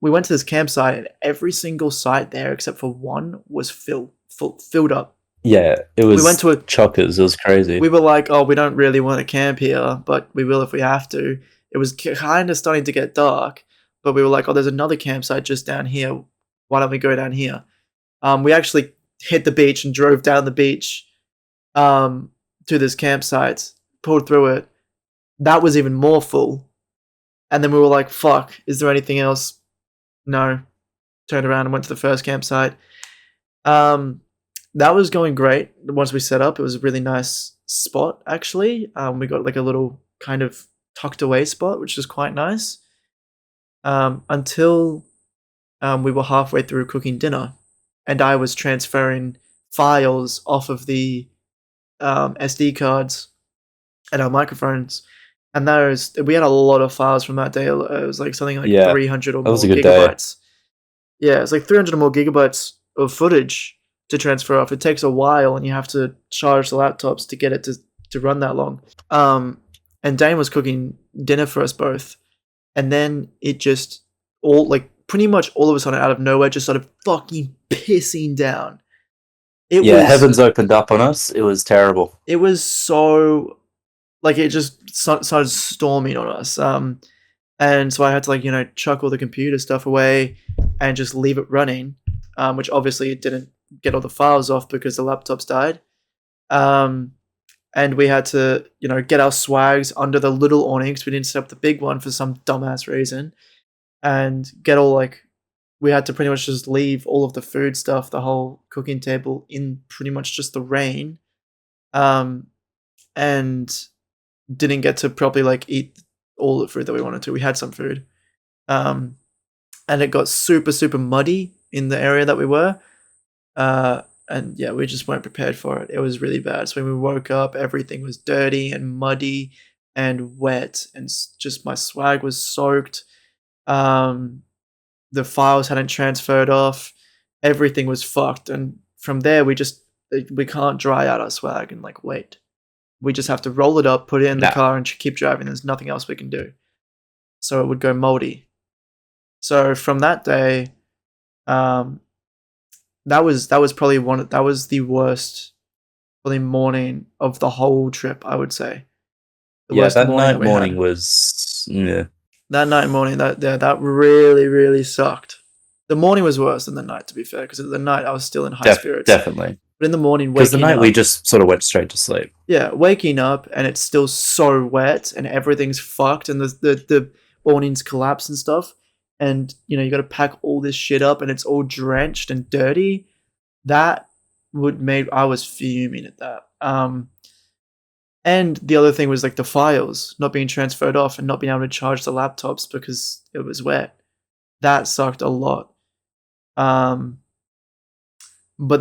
We went to this campsite, and every single site there, except for one, was filled up. Yeah, it was We went to a chuckers. It was crazy. we were like, oh, we don't really want to camp here, but we will if we have to. It was kind of starting to get dark, but we were like, oh, there's another campsite just down here. Why don't we go down here? We actually hit the beach and drove down the beach to this campsite, pulled through it. That was even more full. And then we were like, fuck, is there anything else? No. Turned around and went to the first campsite. That was going great. Once we set up, it was a really nice spot, actually. We got like a little kind of tucked away spot, which is quite nice. Until we were halfway through cooking dinner, and I was transferring files off of the SD cards and our microphones. And we had a lot of files from that day. It was like something like 300 or that more was a good gigabytes. Yeah, it's like 300 or more gigabytes of footage to transfer off. It takes a while, and you have to charge the laptops to get it to run that long. And Dane was cooking dinner for us both, and then it just all like pretty much all of a sudden out of nowhere just started fucking pissing down. Heavens opened up on us. It was terrible. It was so like it just started storming on us. And so I had to chuck all the computer stuff away and just leave it running, which obviously it didn't get all the files off because the laptops died. And we had to get our swags under the little awning because we didn't set up the big one for some dumbass reason, and get all we had to pretty much just leave all of the food stuff, the whole cooking table, in pretty much just the rain, and didn't get to properly eat all the food that we wanted to. We had some food, and it got super super muddy in the area that we were, and yeah, we just weren't prepared for it. It was really bad. So when we woke up, everything was dirty and muddy and wet, and just my swag was soaked. The files hadn't transferred off. Everything was fucked, and from there we can't dry out our swag and wait. We just have to roll it up, put it in the car, and keep driving. There's nothing else we can do. So it would go moldy. So from that day, that was probably that was the worst probably morning of the whole trip, I would say. That morning was That night and morning, that really, really sucked. The morning was worse than the night, to be fair, because at the night I was still in high spirits. Definitely. But in the morning, because the night we just sort of went straight to sleep. Yeah, waking up and it's still so wet and everything's fucked and the awnings collapse and stuff, and you got to pack all this shit up and it's all drenched and dirty. That I was fuming at that. And the other thing was the files not being transferred off and not being able to charge the laptops because it was wet. That sucked a lot. But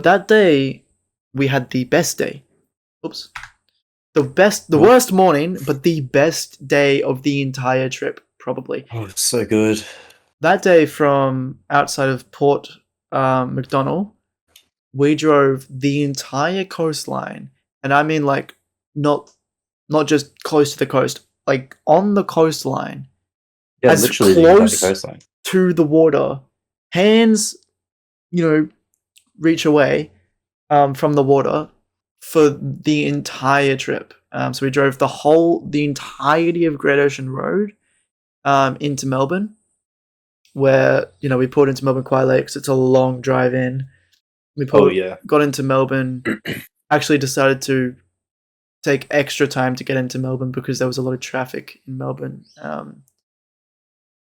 that day we had the best day. Oops. The worst morning, but the best day of the entire trip, probably. Oh, it's so good. That day from outside of Port McDonnell, we drove the entire coastline, and I mean like not not just close to the coast, like on the coastline, Yeah, as literally the entire close coastline. to the water, hands, reach away from the water for the entire trip. So we drove the entirety of Great Ocean Road into Melbourne, where we pulled into Melbourne quite late because it's a long drive in. We Oh yeah. got into Melbourne. Actually, decided to take extra time to get into Melbourne because there was a lot of traffic in Melbourne,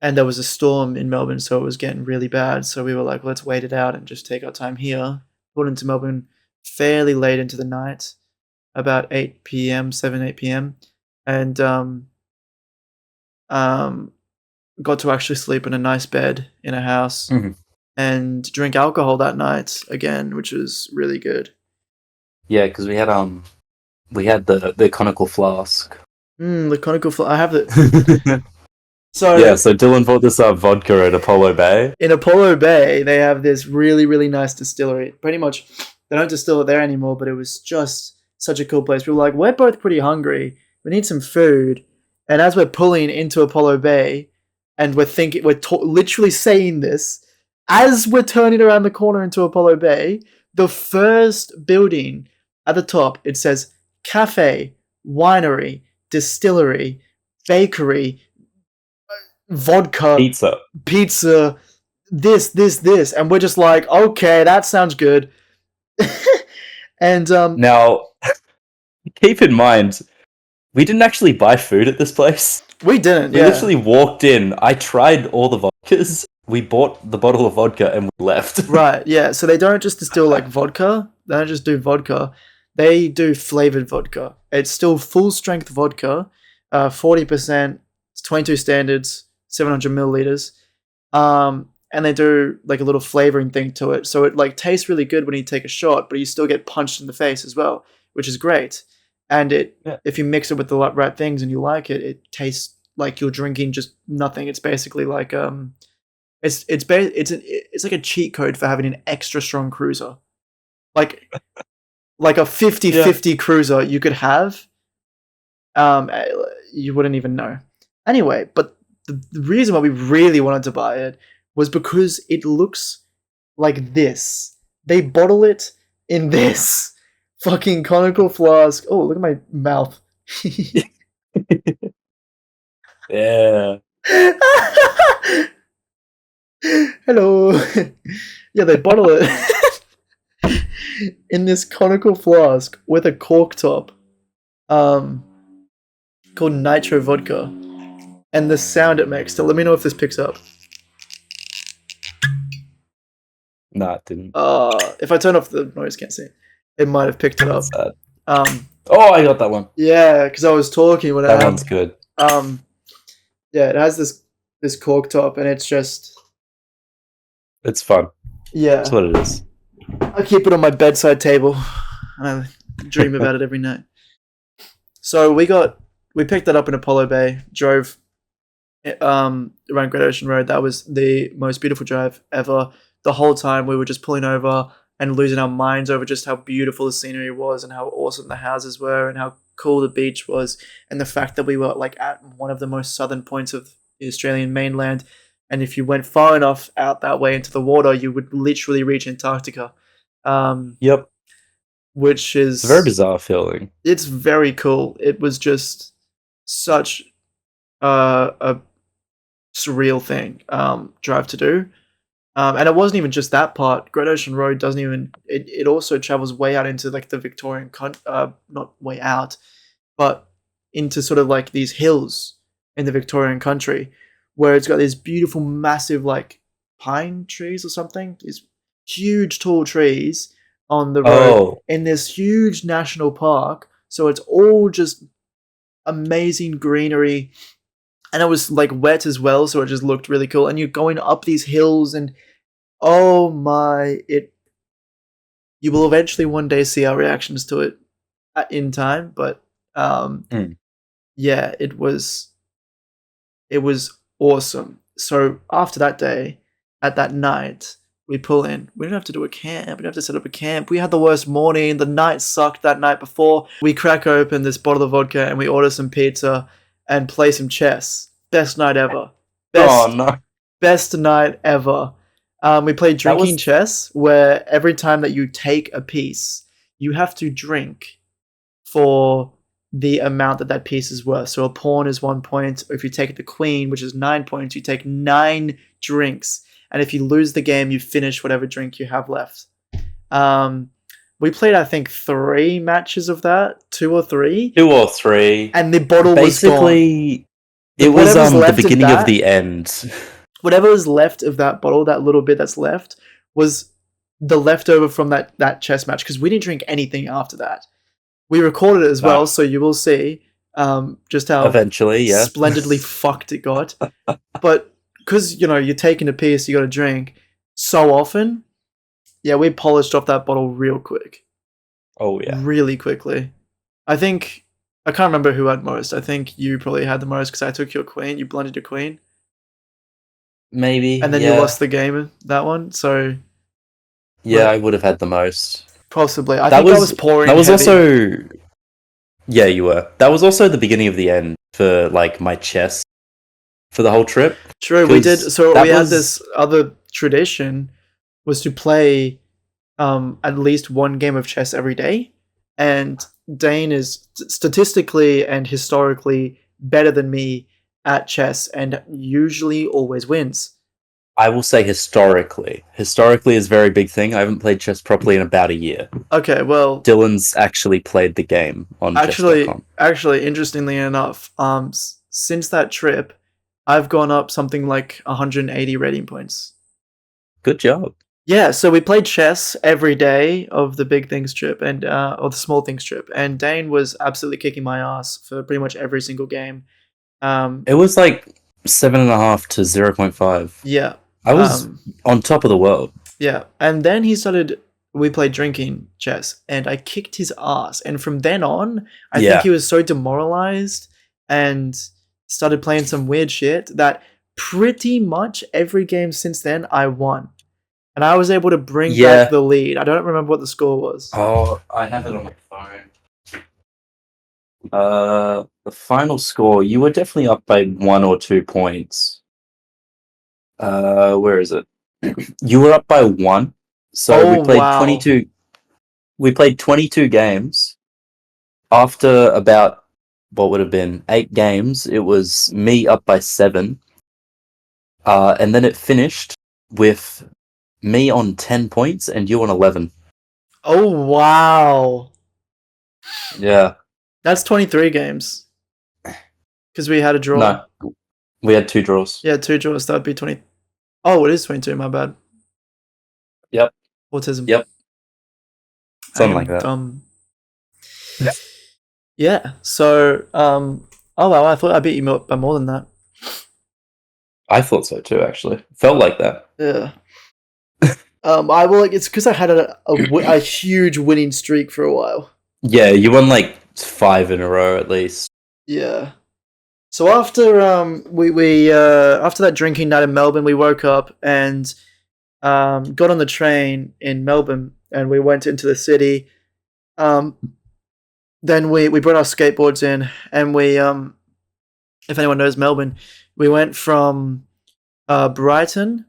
and there was a storm in Melbourne, so it was getting really bad. So we were like, let's wait it out and just take our time here. Pulled into Melbourne fairly late into the night, about 8 p.m., 7, 8 p.m., and got to actually sleep in a nice bed in a house and drink alcohol that night again, which was really good. Yeah, because we had the conical flask. The conical. I have it. Yeah, So so Dylan bought this vodka at Apollo Bay. in Apollo Bay, they have this really, really nice distillery. Pretty much, they don't distill it there anymore, but it was just such a cool place. We were like, we're both pretty hungry. We need some food. And as we're pulling into Apollo Bay, and we're literally saying this, as we're turning around the corner into Apollo Bay, the first building at the top, it says cafe, winery, distillery, bakery, vodka, Pizza. this, and we're just like, okay, that sounds good. And Now, keep in mind, we didn't actually buy food at this place. we didn't. We Yeah, literally walked in. I tried all the vodkas. We bought the bottle of vodka and we left. right. Yeah, so they don't just distill like vodka. They don't just do vodka. They do flavored vodka. It's still full strength vodka, 40%. It's 22 standards, 700 milliliters. And they do like a little flavoring thing to it, so it like tastes really good when you take a shot, but you still get punched in the face as well, which is great. And if you mix it with the right things and you like it, it tastes like you're drinking just nothing. It's basically like it's like a cheat code for having an extra strong cruiser, like a 50-50 cruiser you could have. You wouldn't even know. Anyway, but the reason why we really wanted to buy it was because it looks like this. They bottle it in this fucking conical flask. Oh, look at my mouth. Yeah. Hello. Yeah, they bottle it in this conical flask with a cork top, called nitro vodka, and the sound it makes. So let me know if this picks up. Nah, it didn't. If I turn off the noise cancelling, it might have picked it up. Sad. Um, Oh, I got that one. yeah, because I was talking when That one's good. Yeah, it has this cork top, and it's just It's fun. yeah. That's what it is. I keep it on my bedside table, and I dream about it every night. So we picked that up in Apollo Bay, drove around Great Ocean Road. That was the most beautiful drive ever. The whole time we were just pulling over and losing our minds over just how beautiful the scenery was and how awesome the houses were and how cool the beach was, and the fact that we were like at one of the most southern points of the Australian mainland, and if you went far enough out that way into the water, you would literally reach Antarctica. Yep. Which is It's a very bizarre feeling. It's very cool. It was just such a surreal thing drive to do. And it wasn't even just that part. Great Ocean Road doesn't even. It also travels way out into like the Victorian not way out, but into sort of like these hills in the Victorian country, where it's got these beautiful, massive like pine trees or something. These huge, tall trees on the road in this huge national park. So it's all just amazing greenery, and it was like wet as well, so it just looked really cool. And you're going up these hills, and oh my, you will eventually one day see our reactions to it in time, but yeah, it was awesome. So after that day, at that night, We pull in. We don't have to do a camp. We don't have to set up a camp. We had the worst morning. The night sucked that night before. We crack open this bottle of vodka and we order some pizza and play some chess. Best night ever. Oh Best no, best night ever. We played that drinking was chess, where every time that you take a piece, you have to drink for the amount that piece is worth. So a pawn is 1 point. If you take the queen, which is 9 points, you take 9 drinks. And if you lose the game, you finish whatever drink you have left. We played, I think, 3 matches of that, 2 or 3, 2 or 3. and the bottle was gone. Basically, it was Whatever's the left of beginning of that- the end. Whatever was left of that bottle, that little bit that's left, was the leftover from that chess match, because we didn't drink anything after that. We recorded it as No. well, so you will see just how Eventually, yeah. splendidly fucked it got. But because you're taking a piece, you got to drink so often. Yeah, we polished off that bottle real quick, Oh yeah. really quickly. I think I can't remember who had most. I think you probably had the most because I took your queen. You blundered your queen, Maybe. and then yeah. you lost the game that one. So Yeah, but- I would have had the most. possibly, I That think I was- was pouring. That was heavy. also. Yeah, you were. That was also the beginning of the end for like my chess for the whole trip. True, we did. 'cause So that we had was- this other tradition was to play at least one game of chess every day. And Dane is statistically and historically better than me at chess and usually always wins. I will say historically. Historically is a very big thing. I haven't played chess properly in about a year. Okay, well, Dylan's actually played the game on chess.com. actually, interestingly enough, since that trip, I've gone up something like 180 rating points. Good job. Yeah, so we played chess every day of the big things trip and or the small things trip, and Dane was absolutely kicking my ass for pretty much every single game. It was like 7.5 to 0.5. Yeah, I was on top of the world. yeah, and then we played drinking chess, and I kicked his ass, and from then on, I Yeah. think he was so demoralized and started playing some weird shit that pretty much every game since then I won. And I was able to bring Yeah. back the lead. I don't remember what the score was. Oh, I have it on my phone. The final score, you were definitely up by 1 or 2 points. Where is it? You were up by 1. So we Oh, played wow. 22. We played 22 games. After about what would have been 8 games, it was me up by 7. And then it finished with me on 10 points and you on 11. Oh, wow. Yeah. That's 23 games. Because we had a draw. No. We had 2 draws. Yeah, 2 draws. That would be 20. Oh, it is 22. My bad. Yep. Autism. Yep. I Something am like that. Dumb. Yeah. So, oh wow, I thought I beat you by more than that. I thought so too, actually. Felt like that. Yeah. I will. It's because I had a huge winning streak for a while. Yeah, you won like 5 in a row at least. Yeah. So after after that drinking night in Melbourne, we woke up and got on the train in Melbourne and we went into the city. Then we brought our skateboards in and we if anyone knows Melbourne, we went from Brighton,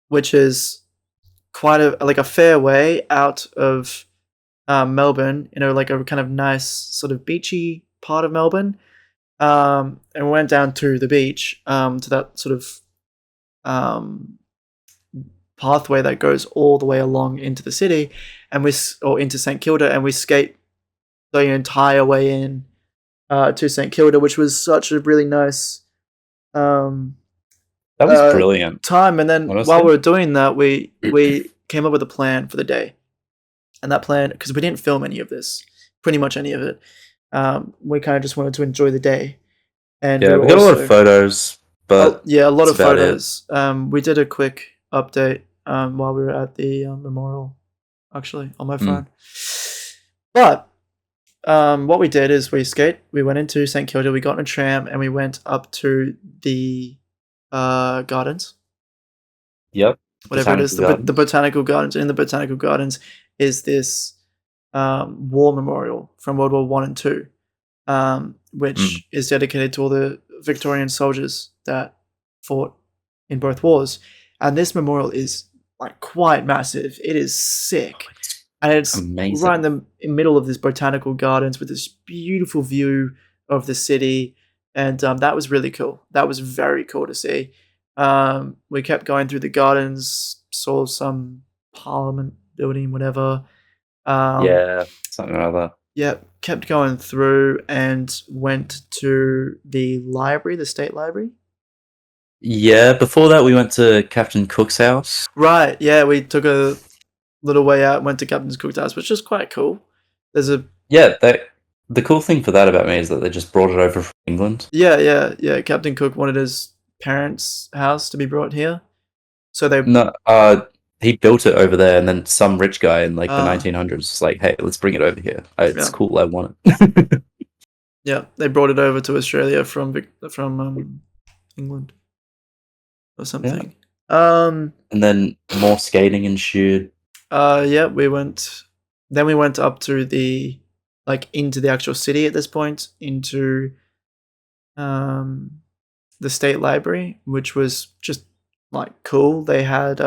which is quite a fair way out of Melbourne, like a kind of nice sort of beachy part of Melbourne. And we went down to the beach, to that sort of pathway that goes all the way along into the city, and or into St Kilda, and we skate the entire way in to St Kilda, which was such a really nice That was brilliant. time. And then Honestly. while we were doing that, we came up with a plan for the day, and that plan, because we didn't film any of this, pretty much any of it. We kind of just wanted to enjoy the day, and Yeah, we got a lot of photos, but yeah, a lot of that's about it. photos. We did a quick update while we were at the memorial, actually, on my phone. But what we did is we went into St Kilda, we got in a tram, and we went up to the gardens. Yep. whatever it is, the botanical gardens. In the botanical gardens is this war memorial from World War I and II, which is dedicated to all the Victorian soldiers that fought in both wars. And this memorial is like quite massive. It is sick. And it's amazing. right in the middle of this botanical gardens with this beautiful view of the city. And that was really cool. That was very cool to see. We kept going through the gardens, saw some parliament building, whatever. Yeah, something like that. Yeah, kept going through and went to the library, the state library. Yeah, before that we went to Captain Cook's house. Right, yeah, we took a little way out, went to Captain Cook's house, which is quite cool. There's a the cool thing for that about me is that they just brought it over from England. Yeah. Captain Cook wanted his parents' house to be brought here, so they he built it over there, and then some rich guy in like the 1900s was like, "Hey, let's bring it over here. It's cool. I want it." Yeah, they brought it over to Australia from England or something. Yeah. And then more skating and shit. Yeah, we went up to the into the actual city at this point, into the state library, which was just like cool. They had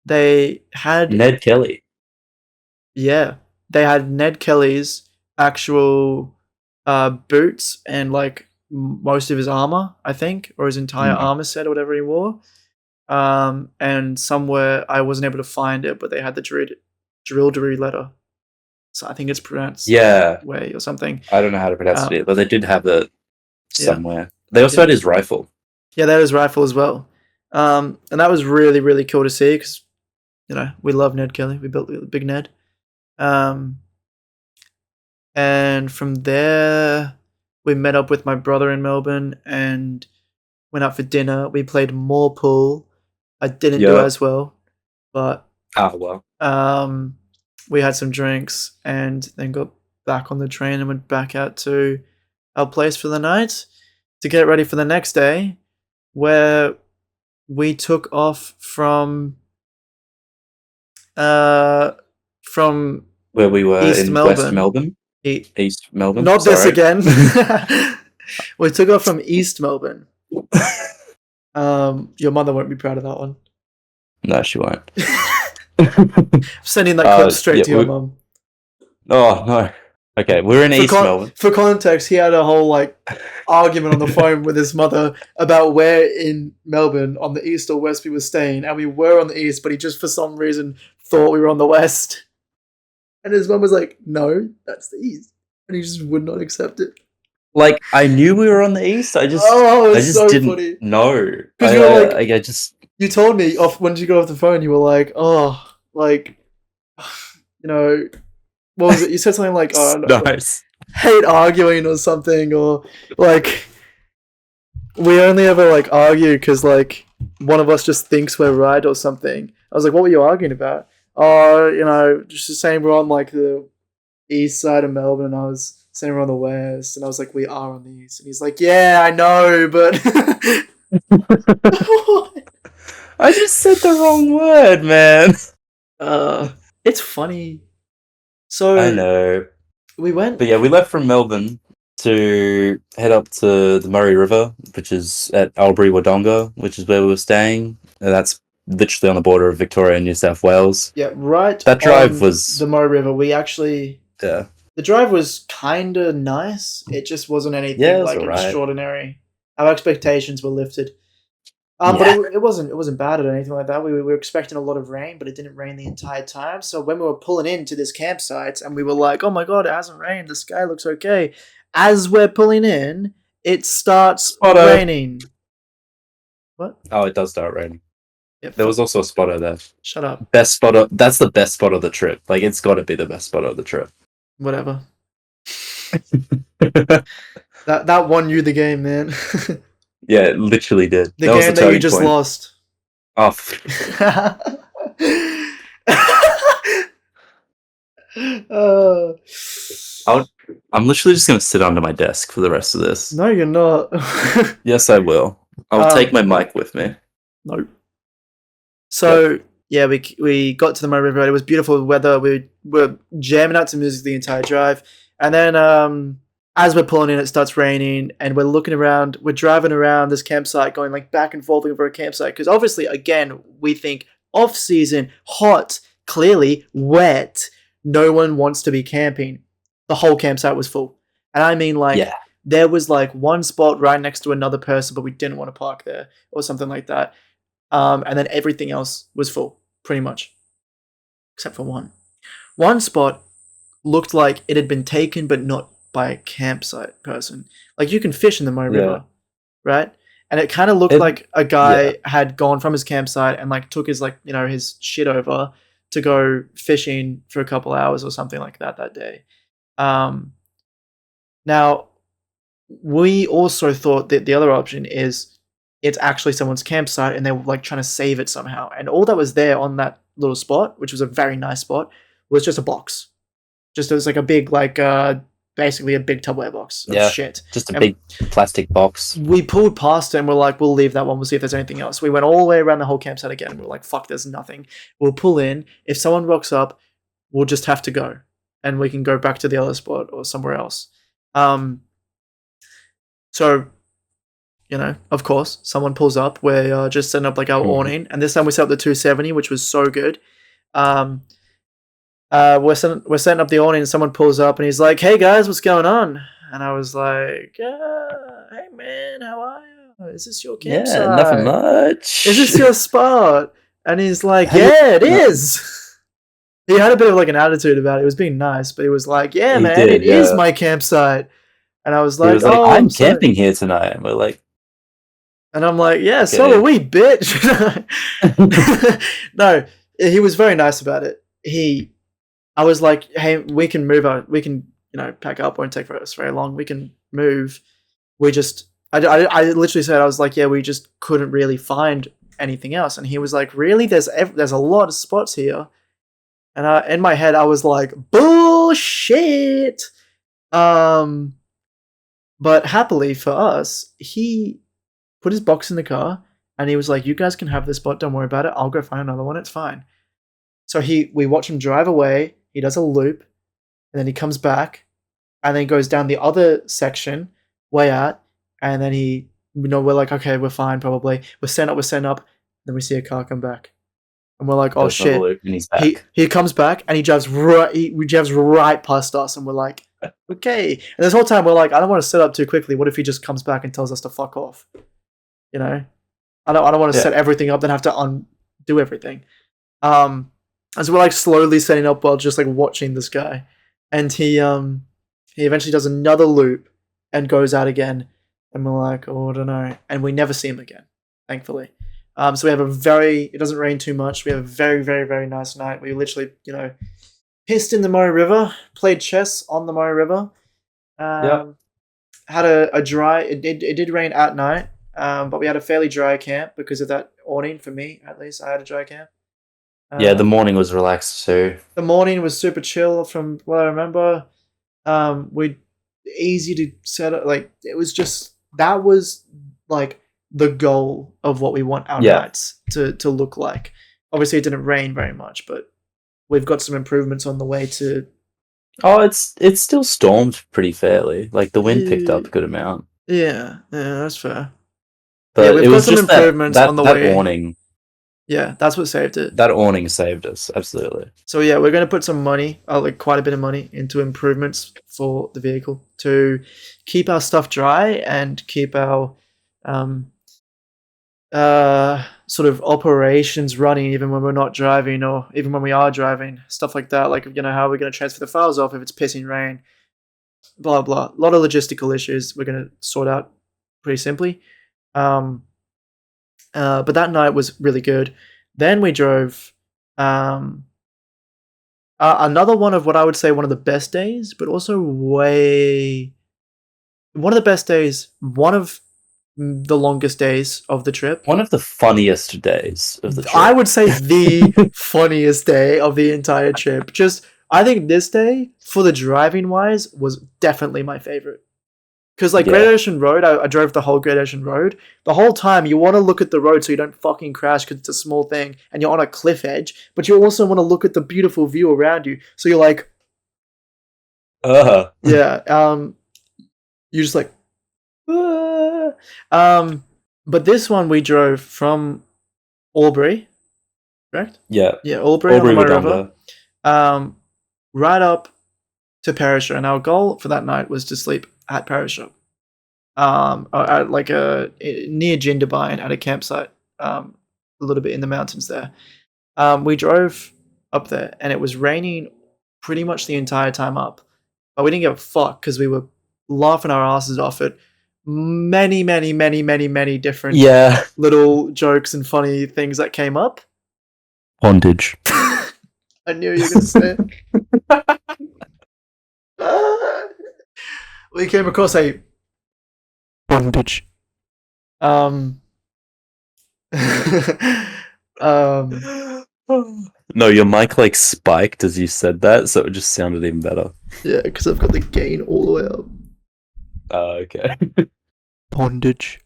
they had Ned Kelly. Yeah, they had Ned Kelly's actual boots and like most of his armor, I think, or his entire armor set or whatever he wore. And somewhere I wasn't able to find it, but they had the Drillery letter. So I think it's pronounced way or something. I don't know how to pronounce it, but they did have it somewhere. Yeah. They also had his rifle. Yeah, they had his rifle as well. And that was really, really cool to see because, we love Ned Kelly. We built the big Ned. And from there, we met up with my brother in Melbourne and went out for dinner. We played more pool. I didn't do as well, but we had some drinks and then got back on the train and went back out to our place for the night to get ready for the next day, where we took off from where we were in Melbourne. West Melbourne. East Melbourne. Not this again. We took off from East Melbourne. Your mother won't be proud of that one. No, she won't. I'm sending that clip straight to your mum. Oh, no. Okay, we're in East Melbourne. For context, he had a whole argument on the phone with his mother about where in Melbourne on the east or west we were staying, and we were on the east, but he just for some reason thought we were on the west. And his mum was like, "No, that's the east," and he just would not accept it. Like, I knew we were on the east. I just so didn't funny. know. Because you told me when you got off the phone, you were like, what was it? You said something like, nice. Hate arguing or something, or we only ever argue because one of us just thinks we're right or something. I was like, what were you arguing about? Just saying we're on the east side of Melbourne. I was saying we're on the west, and I was like, we are on the east. And he's like, yeah, I know, but I just said the wrong word, man. It's funny. So I know. We went, but yeah, we left from Melbourne to head up to the Murray River, which is at Albury Wodonga, which is where we were staying. And that's literally on the border of Victoria and New South Wales. Yeah, right. That drive was the Murray River. We actually the drive was kind of nice. It just wasn't anything extraordinary. Our expectations were lifted. But it wasn't bad or anything like that. We were expecting a lot of rain, but it didn't rain the entire time. So when we were pulling into this campsite and we were like, oh my God, it hasn't rained. The sky looks okay. As we're pulling in, it starts raining. What? Oh, it does start raining. Yep. There was also a spotter there. Shut up. That's the best spot of the trip. It's got to be the best spot of the trip. Whatever. that won you the game, man. Yeah, it literally did. The game that you just lost. Oh. I'm literally just going to sit under my desk for the rest of this. No, you're not. Yes, I will. I'll take my mic with me. No. Yep. So yeah, we got to the Murray River. It was beautiful weather. We were jamming out to music the entire drive, and then as we're pulling in, it starts raining, and we're looking around. We're driving around this campsite, going like back and forth over a campsite because obviously, again, we think off season, hot, clearly wet. No one wants to be camping. The whole campsite was full, and I mean like. Yeah. There was like one spot right next to another person, but we didn't want to park there or something like that. And then everything else was full, pretty much, except for one. One spot looked like it had been taken, but not by a campsite person. Like you can fish in the Mo Yeah. River, right? And it kind of looked It- like a yeah. guy had gone from his campsite and like took his like his shit over to go fishing for a couple hours or something like that day. Now we also thought that the other option is it's actually someone's campsite and they're like trying to save it somehow. And all that was there on that little spot, which was a very nice spot, was just a box. Just it was like a big basically a big Tupperware box of Yeah. shit. Just a And big plastic box. we pulled past it and we're like, we'll leave that one. We'll see if there's anything else. We went all the way around the whole campsite again. And we're like, fuck, there's nothing. We'll pull in. If someone rocks up, we'll just have to go. And we can go back to the other spot or somewhere else. So, of course, someone pulls up. We're just setting up like our awning. And this time we set up the 270, which was so good. We're setting up the awning and someone pulls up and he's like, hey guys, what's going on? And I was like, hey man, how are you? Is this your campsite? Yeah, nothing much. Is this your spot? And he's like, Hey, yeah, it is. He had a bit of like an attitude about it. He was being nice, but he was like, yeah, He man, did, it is yeah. my campsite. And I was He like, was like, oh, I'm sorry." camping here tonight. And we're like, And I'm like, yeah, so Okay. are we, bitch. No, he was very nice about it. I was like, hey, we can move on. We can, pack up. Won't take us very long. We can move. I literally said, I was like, yeah, we just couldn't really find anything else. And he was like, really? There's a lot of spots here. And in my head, I was like, bullshit. But happily for us, he put his box in the car and he was like, you guys can have this spot. Don't worry about it. I'll go find another one. It's fine. So we watch him drive away. He does a loop and then he comes back and then goes down the other section way out. And then we're like, okay, we're fine. Probably we're setting up. Then we see a car come back and we're like, oh Goes another shit. loop and he's back. He comes back and he drives right past us and we're like, okay. And this whole time we're like, I don't want to set up too quickly. What if he just comes back and tells us to fuck off? I don't want to set everything up, then have to undo everything. As we're like slowly setting up while just like watching this guy. And he eventually does another loop and goes out again. And we're like, oh, I don't know. And we never see him again, thankfully. So we have it doesn't rain too much. We have a very, very, very nice night. We literally, pissed in the Murray River, played chess on the Murray River. Had a dry, it did rain at night, but we had a fairly dry camp because of that awning. For me, at least, I had a dry camp. The morning was relaxed too. The morning was super chill from what I remember. Easy to set up. Like, that was like the goal of what we want our nights to look like. Obviously, it didn't rain very much, but we've got some improvements on the way to. Oh, it's still stormed pretty fairly. Like the wind picked up a good amount. Yeah, that's fair. But we've it got was some just improvements on the that way. awning. Yeah, that's what saved it. That awning saved us, absolutely. So yeah, we're going to put some money, like quite a bit of money, into improvements for the vehicle to keep our stuff dry and keep our sort of operations running even when we're not driving or even when we are driving, stuff like that. Like, how we're going to transfer the files off if it's pissing rain, blah, blah. A lot of logistical issues we're going to sort out pretty simply. But that night was really good. Then we drove another one of what I would say one of the best days, but also one of the best days, one of the longest days of the trip. One of the funniest days of the trip. I would say the funniest day of the entire trip. I think this day, for the driving wise, was definitely my favorite. Because like Great Ocean Road, I drove the whole Great Ocean Road. The whole time you want to look at the road so you don't fucking crash because it's a small thing and you're on a cliff edge. But you also want to look at the beautiful view around you. So you're like, yeah. You're just like, but this one we drove from Albury, correct? Yeah. Yeah, Albury on the Murray River. Wodonga. Right up to Perisher, and our goal for that night was to sleep at Perisher. At like near Jindabyne at a campsite, a little bit in the mountains there. We drove up there, and it was raining pretty much the entire time up, but we didn't give a fuck because we were laughing our asses off at many different little jokes and funny things that came up. Bondage. I knew you were gonna say it. We came across a bondage. No, your mic like spiked as you said that, so it just sounded even better. Yeah, because I've got the gain all the way up. Okay. Bondage.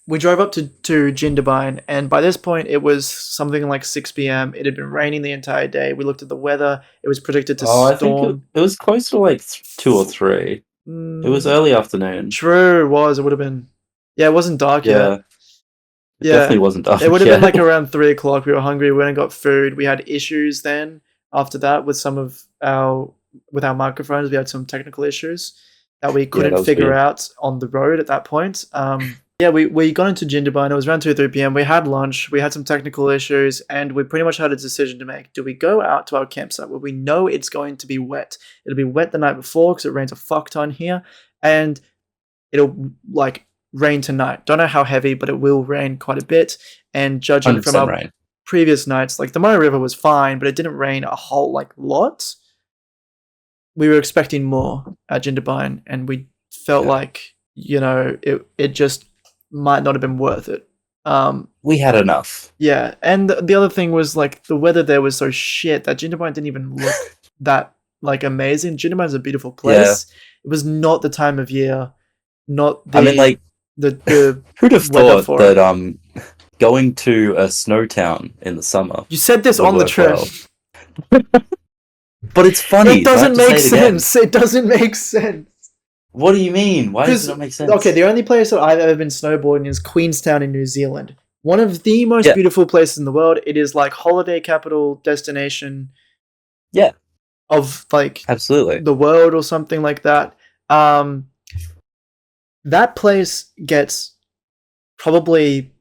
We drove up to Jindabyne, and by this point it was something like 6 p.m. It had been raining the entire day. We looked at the weather. It was predicted to storm. I think it was close to like 2 or 3. It was early afternoon. True, it was. It would have been. Yeah, it wasn't dark yet. It definitely wasn't dark. It would have been like around 3 o'clock. We were hungry. We went and got food. We had issues then after that with our microphones. We had some technical issues that we couldn't figure out on the road at that point. We got into Jindabyne. It was around 2 or 3 p.m. We had lunch. We had some technical issues, and we pretty much had a decision to make. Do we go out to our campsite where we know it's going to be wet? It'll be wet the night before because it rains a fuck ton here, and it'll like rain tonight. Don't know how heavy, but it will rain quite a bit. And judging from our previous nights, like the Murray River was fine, but it didn't rain a whole lot. We were expecting more at Jindabyne, and we felt like it just might not have been worth it. We had enough. Yeah, and the other thing was like the weather there was so shit that Jindabyne didn't even look that like amazing. Jindabyne's a beautiful place. It was not the time of year. Not the. I mean, like the who'd have thought that going to a snow town in the summer. You said this on the trip. But it's funny. It doesn't make sense. It doesn't make sense. What do you mean? Why does it not make sense? Okay, the only place that I've ever been snowboarding is Queenstown in New Zealand. One of the most beautiful places in the world. It is like holiday capital destination. Yeah. Of like absolutely the world or something like that. That place gets probably.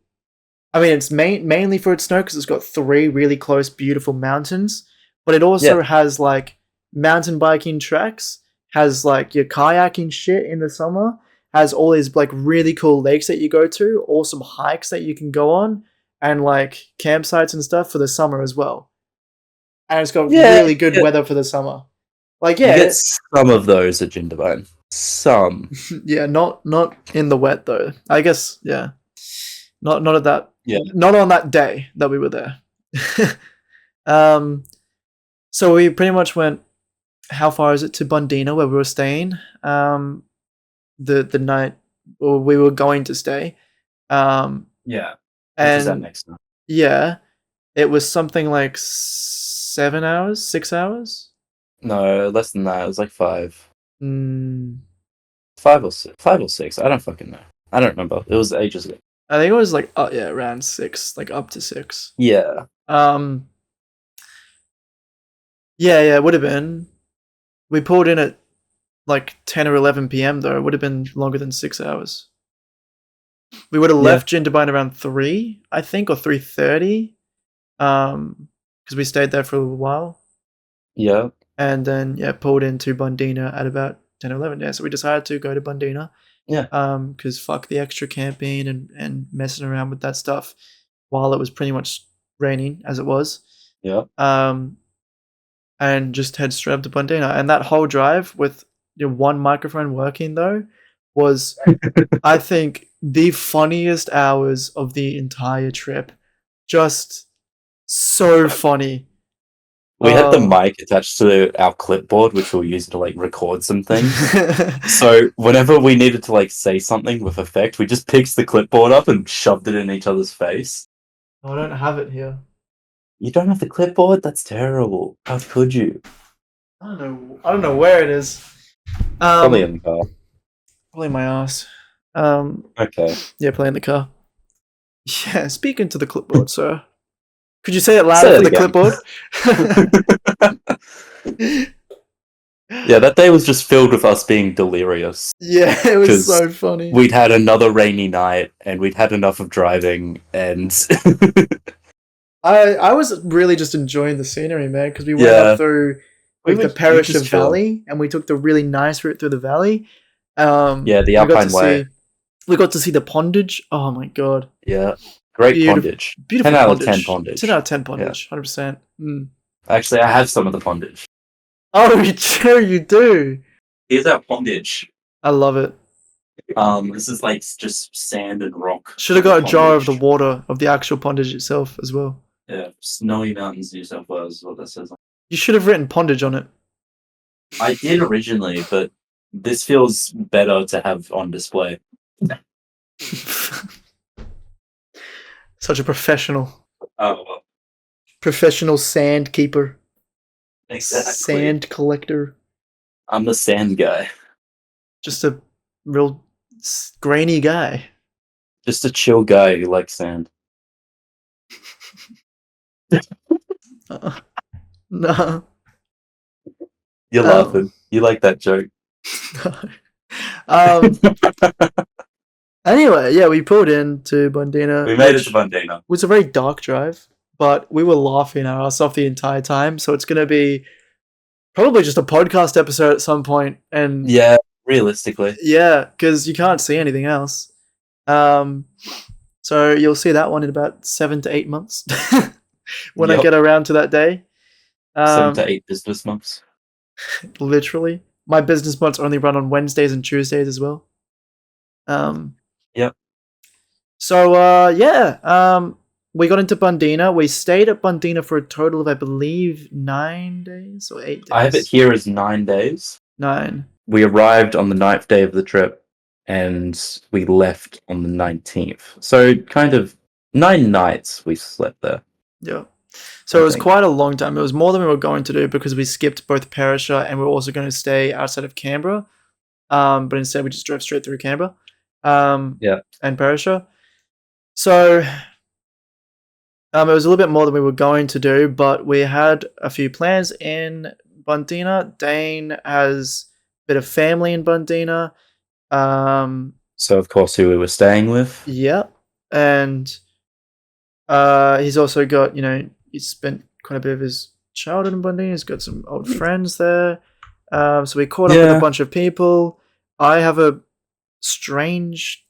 I mean, it's mainly for its snow because it's got 3 really close, beautiful mountains. But it also has like mountain biking tracks, has like your kayaking shit in the summer, has all these like really cool lakes that you go to, awesome hikes that you can go on, and like campsites and stuff for the summer as well. And it's got really good weather for the summer. Like you get some of those at Jindabyne. Some. Yeah, not in the wet though. I guess not at that. Yeah. Not on that day that we were there. So we pretty much went. How far is it to Bundina where we were staying? The night we were going to stay. And that next night. Yeah, it was something like 7 hours, 6 hours. No, less than that. It was like 5. 5 or 6. I don't fucking know. I don't remember. It was ages ago. I think it was like around 6, like up to 6. Yeah. Yeah, it would have been. We pulled in at like 10 or 11 p.m. though. It would have been longer than 6 hours. We would have left Jindabyne around 3, I think, or 3:30. Because we stayed there for a little while. Yeah. And then pulled into Bundina at about 10 or 11. Yeah, so we decided to go to Bundina. Yeah. Because fuck the extra camping and messing around with that stuff while it was pretty much raining as it was. Yeah. And just head straight up to Bundina. And that whole drive with one microphone working though was, I think, the funniest hours of the entire trip. Just so funny. We had the Oh. mic attached to our clipboard, which we'll use to like record some things. So whenever we needed to like say something with effect, we just picked the clipboard up and shoved it in each other's face. I don't have it here. You don't have the clipboard? That's terrible. How could you? I don't know. I don't know where it is. Probably in the car. Probably my ass. Okay. Yeah, play in the car. Yeah, speaking to the clipboard, sir. Could you say it louder Say for it the again. clipboard? Yeah, that day was just filled with us being delirious. Yeah, it was 'Cause so funny. We'd had another rainy night, and we'd had enough of driving, and I was really just enjoying the scenery, man, because we went Yeah. up through like the you Perisher just chill. Valley, and we took the really nice route through the valley. Yeah, the we got Alpine to Way. we got to see the pondage. Oh my god, Yeah, great pondage. beautiful 10 out of pondage. 10 pondage. 10 out of 10 pondage, 100%. Actually, I have some of the pondage. Oh, you do. Here's our pondage. I love it. This is like just sand and rock. Should have got a jar of the water of the actual pondage itself as well. Yeah, Snowy Mountains, New South Wales is what that says. You should have written pondage on it. I did originally, but this feels better to have on display. Such a professional. Oh, well. Professional sand keeper. Exactly. Sand collector. I'm the sand guy. Just a real grainy guy. Just a chill guy who likes sand. No. You're laughing. You like that joke. Anyway, yeah, we pulled into Bundina. We made it to Bundina. It was a very dark drive, but we were laughing our ass off the entire time. So it's going to be probably just a podcast episode at some point. And yeah, realistically. Yeah, because you can't see anything else. So you'll see that one in about 7 to 8 months when I get around to that day. 7 to 8 business months. Literally. My business months only run on Wednesdays and Tuesdays as well. Yep. So, we got into Bundina. We stayed at Bundina for a total of, I believe, 9 days or 8 days. I have it here as 9 days. 9. We arrived on the 9th day of the trip, and we left on the 19th. So, kind of 9 nights we slept there. Yeah. So it was quite a long time. It was more than we were going to do because we skipped both Perisher and we were also going to stay outside of Canberra. But instead we just drove straight through Canberra. And Perisher. So it was a little bit more than we were going to do, but we had a few plans in Bundina. Dane has a bit of family in Bundina. So of course who we were staying with. Yeah. And he's also got, he's spent quite a bit of his childhood in Bundina. He's got some old friends there. So we caught up with a bunch of people. I have a strange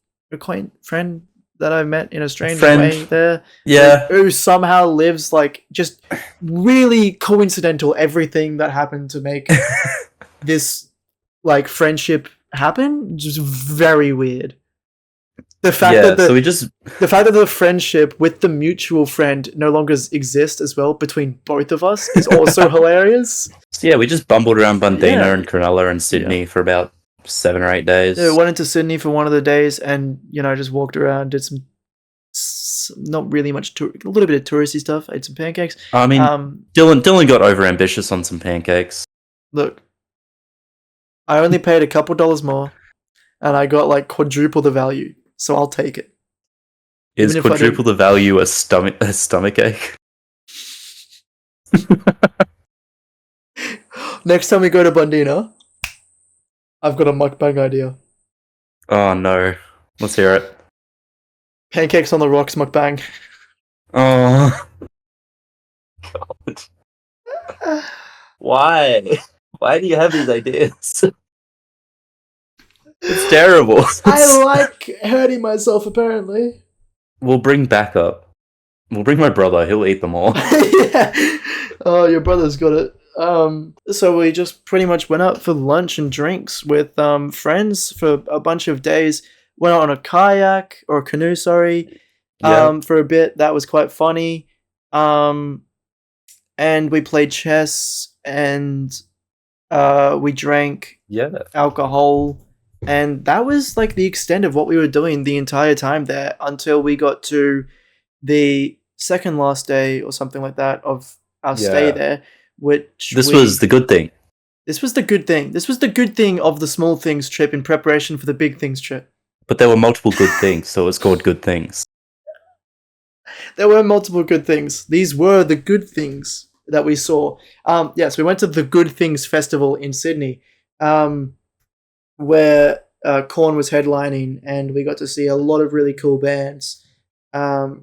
friend that I met in a strange way there. Yeah. Who somehow lives just really coincidental everything that happened to make this friendship happen. Just very weird. The fact that the friendship with the mutual friend no longer exists as well between both of us is also hilarious. So yeah, we just bumbled around Bundina and Cronulla and Sydney for about 7 or 8 days. Yeah, we went into Sydney for one of the days and, just walked around, did some not really much, a little bit of touristy stuff, ate some pancakes. I mean, Dylan got overambitious on some pancakes. Look, I only paid a couple dollars more and I got quadruple the value. So I'll take it. Is quadruple the value a stomach ache? Next time we go to Bundina, I've got a mukbang idea. Oh no. Let's hear it. Pancakes on the rocks mukbang. Oh. God. Why? Why do you have these ideas? It's terrible. I like hurting myself, apparently. We'll bring backup. We'll bring my brother. He'll eat them all. Yeah. Oh, your brother's got it. So we just pretty much went out for lunch and drinks with friends for a bunch of days. Went out on a kayak or a canoe, sorry, for a bit. That was quite funny. and we played chess, and we drank Yeah. alcohol, and that was like the extent of what we were doing the entire time there until we got to the second last day or something like that of our stay Yeah. there, which This was the good thing. this was the good thing. This was the good thing of the small things trip in preparation for the big things trip. But there were multiple good things, so it's called good things. There were multiple good things. These were the good things that we saw. Yes, we went to the Good Things Festival in Sydney, where Korn was headlining, and we got to see a lot of really cool bands. It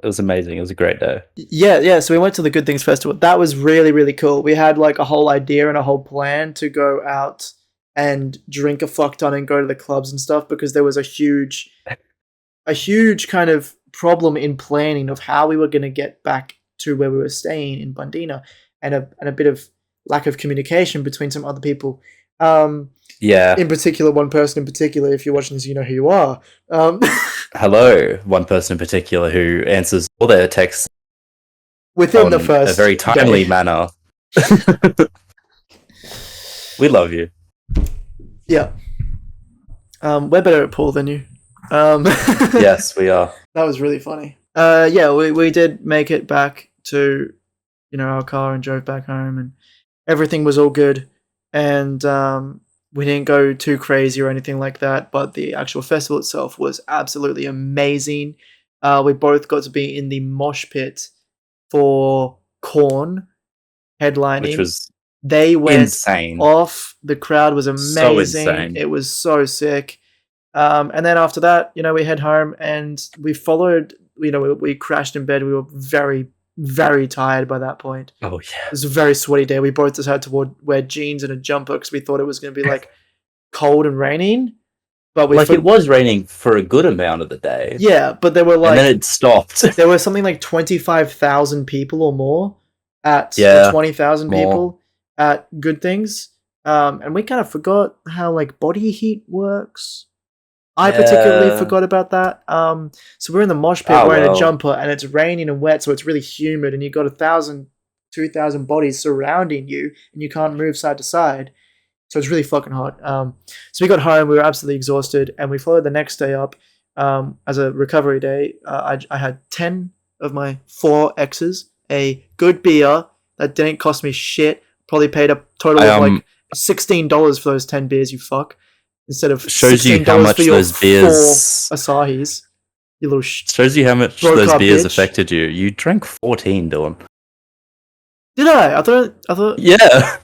was amazing. It was a great day. Yeah. So we went to the Good Things Festival. That was really, really cool. We had like a whole idea and a whole plan to go out and drink a fuck ton and go to the clubs and stuff, because there was a huge kind of problem in planning of how we were going to get back to where we were staying in Bundina, and a bit of lack of communication between some other people. Yeah. In particular, one person in particular, if you're watching this, you know who you are. Hello, one person in particular who answers all their texts within the first a very timely day. manner. We love you. Yeah. We're better at pool than you. Yes, we are. That was really funny. Yeah, we did make it back to, our car and drove back home, and everything was all good. And we didn't go too crazy or anything like that, but the actual festival itself was absolutely amazing. We both got to be in the mosh pit for Korn headlining. Which was they went insane. off. The crowd was amazing. So insane. It was so sick. And then after that, we head home, and we followed, we crashed in bed. We were very, very tired by that point. Oh, yeah. It was a very sweaty day. We both just had to wear jeans and a jumper because we thought it was going to be like cold and raining. But it was raining for a good amount of the day. Yeah, but there were and then it stopped. There were something like 25,000 people or more at 20,000 people at Good Things. And we kind of forgot how like body heat works. I particularly forgot about that. So we're in the mosh pit wearing a jumper, and it's raining and wet, so it's really humid, and you've got 1,000, 2,000 bodies surrounding you, and you can't move side to side. So it's really fucking hot. So we got home, we were absolutely exhausted, and we followed the next day up as a recovery day. I had 10 of my 4 X's, a good beer that didn't cost me shit. Probably paid a total of like $16 for those 10 beers, you fuck. Instead of shows you how much those beers 4 Asahis, you little shows you how much those beers affected you. You drank 14, Dylan. Did I? I thought. Yeah.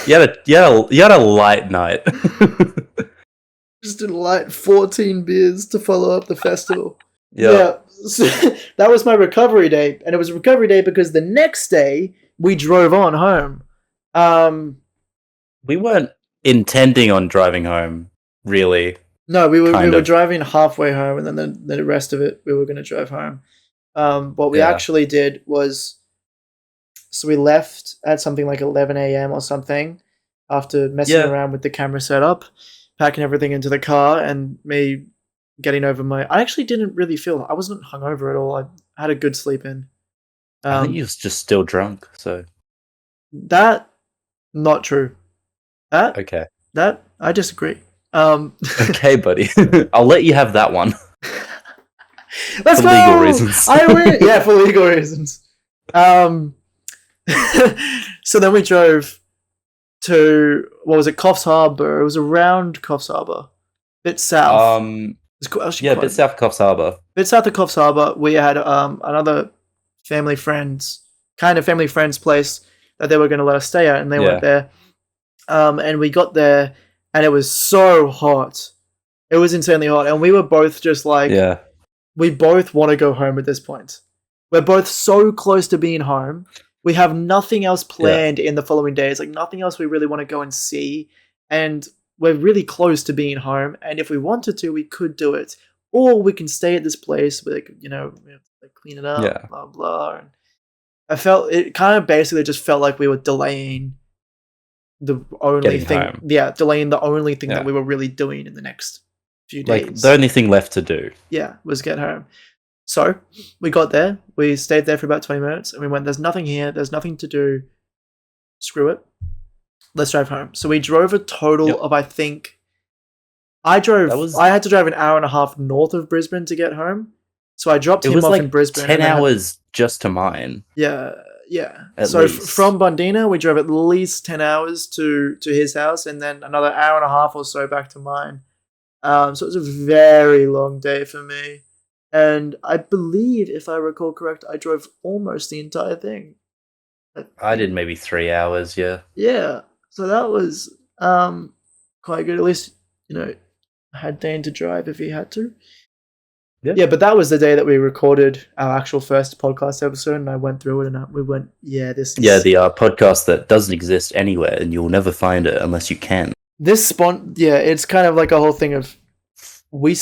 You had a light night. Just a light 14 beers to follow up the festival. Yeah. So, that was my recovery day, and it was a recovery day because the next day we drove on home. We weren't intending on driving home, really. No, we were driving halfway home, and then the rest of it we were going to drive home. What we actually did was, so we left at something like 11 a.m. or something after messing around with the camera setup, packing everything into the car, and me getting over I actually didn't really feel, I wasn't hungover at all. I had a good sleep in. I think you was just still drunk, so. That, not true. Okay. That, I disagree. Okay, buddy. I'll let you have that one. Let's for legal reasons. I win. Yeah, for legal reasons. So then we drove to, what was it, Coffs Harbour. It was around Coffs Harbour. Bit south. Bit south of Coffs Harbour. Bit south of Coffs Harbour. We had another family friend's place that they were going to let us stay at, and they went there. And we got there, and it was so hot. It was insanely hot, and we were both just like, we both want to go home at this point. We're both so close to being home. We have nothing else planned in the following days, like nothing else we really want to go and see, and we're really close to being home. And if we wanted to, we could do it, or we can stay at this place. We have to clean it up, blah blah. And it kind of basically just felt like we were delaying the only thing. Home. Yeah, delaying the only thing that we were really doing in the next few Like, days. the only thing left to do. Yeah, was get home. So we got there. We stayed there for about 20 minutes, and we went, "There's nothing here. There's nothing to do. Screw it. Let's drive home." So we drove a total Yep. of, I think, I had to drive an hour and a half north of Brisbane to get home. So I dropped It him was off like in Brisbane. 10 hours just to mine. Yeah. At So least. from Bundina, we drove at least 10 hours to his house, and then another hour and a half or so back to mine. So it was a very long day for me. And I believe, if I recall correct, I drove almost the entire thing. I did maybe 3 hours, yeah. Yeah. So that was quite good. At least, I had Dane to drive if he had to. Yeah, but that was the day that we recorded our actual first podcast episode, and I went through it, and we went, this is... Yeah, the podcast that doesn't exist anywhere, and you'll never find it unless you can. It's kind of like a whole thing of we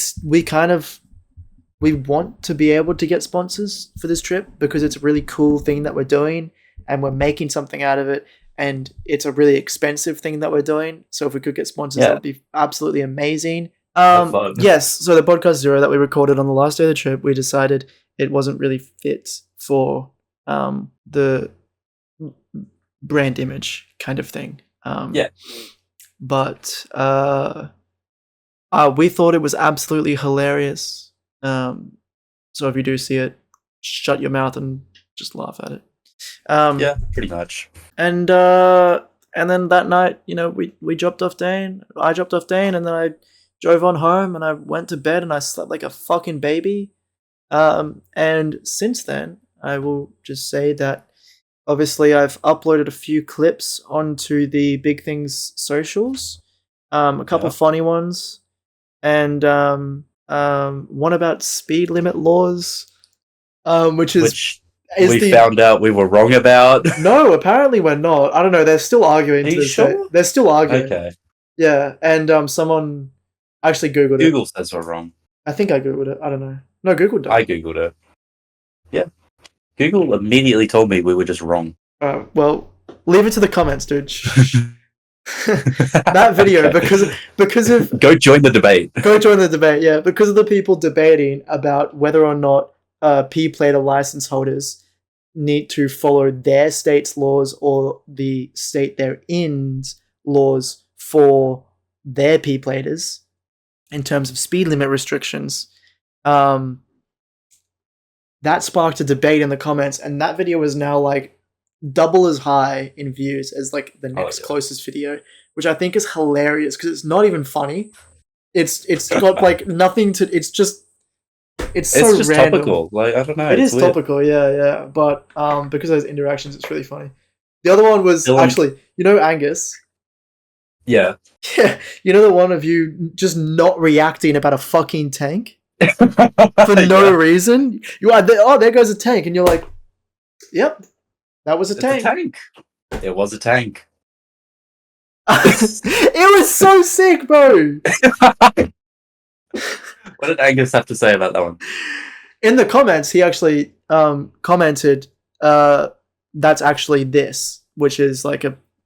want to be able to get sponsors for this trip because it's a really cool thing that we're doing, and we're making something out of it, and it's a really expensive thing that we're doing. So if we could get sponsors, that would be absolutely amazing. Yes, so the podcast 0 that we recorded on the last day of the trip, we decided it wasn't really fit for the brand image kind of thing. But we thought it was absolutely hilarious. So if you do see it, shut your mouth and just laugh at it. Yeah, pretty much. And then that night, we dropped off Dane. I dropped off Dane, and then I drove on home, and I went to bed, and I slept like a fucking baby. And since then, I will just say that obviously I've uploaded a few clips onto the Big Things socials, a couple funny ones, and one about speed limit laws, which we found out we were wrong about. No, apparently we're not. I don't know. They're still arguing. Are you sure? They're still arguing. Okay. Yeah, and someone actually Googled it. Google says we're wrong. I think I Googled it. I don't know. No, Google did. I Googled it. Yeah. Google immediately told me we were just wrong. Well, leave it to the comments, dude. That video, because of... Go join the debate. Go join the debate, yeah. Because of the people debating about whether or not P-Plater license holders need to follow their state's laws or the state they're in's laws for their P-Platers in terms of speed limit restrictions. That sparked a debate in the comments, and that video is now like double as high in views as like the next closest video, which I think is hilarious because it's not even funny. It's got like nothing to... It's just random. Topical. Like, I don't know. It is weird. Topical, yeah. But because of those interactions, it's really funny. The other one was actually, Angus. Yeah. Yeah, the one of you just not reacting about a fucking tank for no reason. You are there goes a tank, and you're like, "Yep, that was a tank." It was a tank. It was so sick, bro. What did Angus have to say about that one? In the comments, he actually commented, "That's actually this," which is like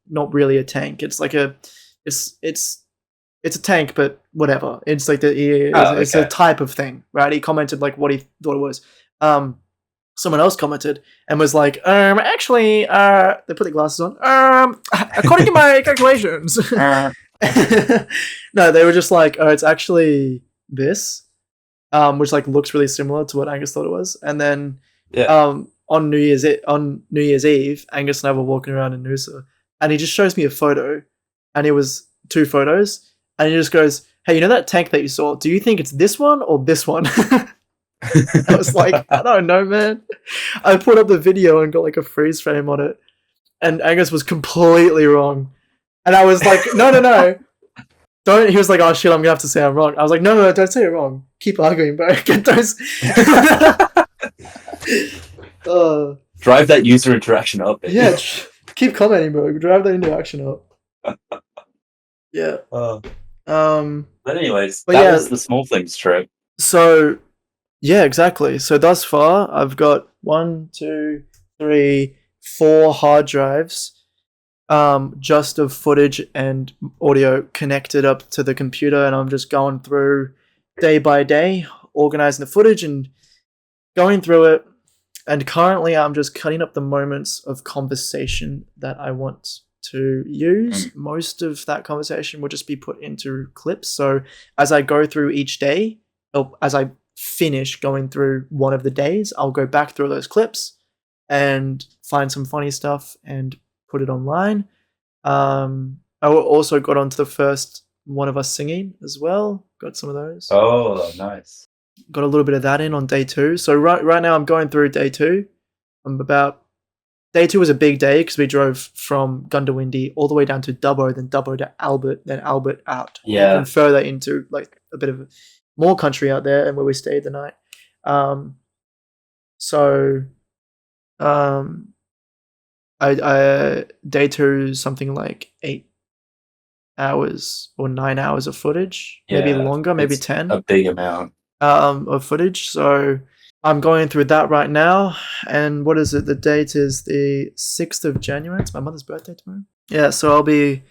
not really a tank. It's like it's a tank, but whatever. It's like it's a type of thing, right? He commented like what he thought it was. Someone else commented and was like, actually, they put their glasses on. According to my calculations, no, they were just like, it's actually this, which like looks really similar to what Angus thought it was. And then, on New Year's Eve, Angus and I were walking around in Noosa, and he just shows me a photo, and it was 2 photos, and he just goes, "Hey, that tank that you saw? Do you think it's this one or this one?" I was like, I don't know, man. I put up the video and got like a freeze frame on it, and Angus was completely wrong. And I was like, no. Don't. He was like, oh shit, I'm gonna have to say I'm wrong. I was like, no, don't say it wrong. Keep arguing, bro. Get those. Drive that user interaction up. Yeah, keep commenting, bro. Drive that interaction up. Yeah. But anyways, that was the small things trip. So, yeah, exactly. So thus far, I've got 1, 2, 3, 4 hard drives, just of footage and audio connected up to the computer, and I'm just going through day by day, organizing the footage and going through it. And currently, I'm just cutting up the moments of conversation that I want to use. Most of that conversation will just be put into clips. So as I go through each day, or as I finish going through one of the days, I'll go back through those clips and find some funny stuff and put it online. I also got onto the first one of us singing as well. Got some of those. Oh, nice. Got a little bit of that in on day 2. So right now I'm going through day 2. Day 2 was a big day because we drove from Gundawindi all the way down to Dubbo, then Dubbo to Albert, then Albert out. Yeah. Even further into like a bit of more country out there, and where we stayed the night. I day 2 something like 8 hours or 9 hours of footage, maybe longer, maybe 10. A big amount of footage. So I'm going through that right now. And what is it? The date is the 6th of January. It's my mother's birthday tomorrow. Yeah, so I'll be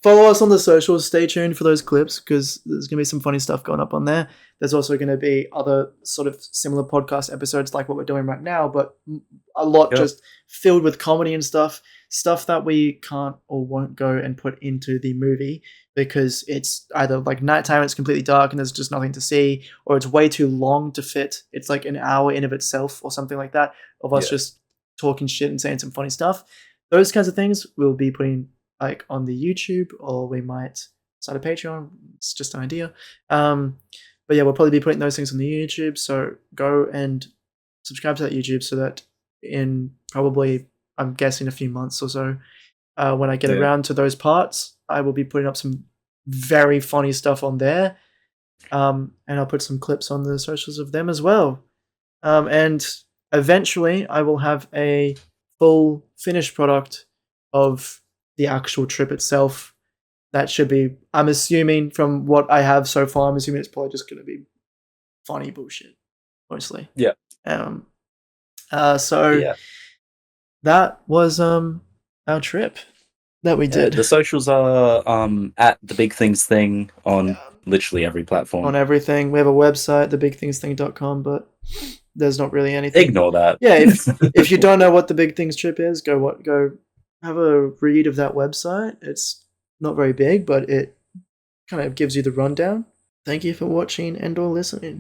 follow us on the socials. Stay tuned for those clips because there's going to be some funny stuff going up on there. There's also going to be other sort of similar podcast episodes like what we're doing right now, but a lot just filled with comedy and stuff that we can't or won't go and put into the movie because it's either like nighttime, it's completely dark and there's just nothing to see, or it's way too long to fit. It's like an hour in of itself or something like that of us just talking shit and saying some funny stuff. Those kinds of things we'll be putting like on the YouTube, or we might start a Patreon. It's just an idea. But yeah, we'll probably be putting those things on the YouTube. So go and subscribe to that YouTube so that in probably, I'm guessing, a few months or so, when I get around to those parts, I will be putting up some very funny stuff on there. And I'll put some clips on the socials of them as well. And eventually I will have a full finished product of the actual trip itself. That should be, I'm assuming from what I have so far, I'm assuming it's probably just going to be funny bullshit, mostly. Yeah. So that was our trip that we did. The socials are at the Big Things Thing on literally every platform. On everything. We have a website, thebigthingsthing.com, but there's not really anything. Ignore that. Yeah, if you don't know what the Big Things trip is, go have a read of that website. It's not very big, but it kind of gives you the rundown. Thank you for watching and or listening.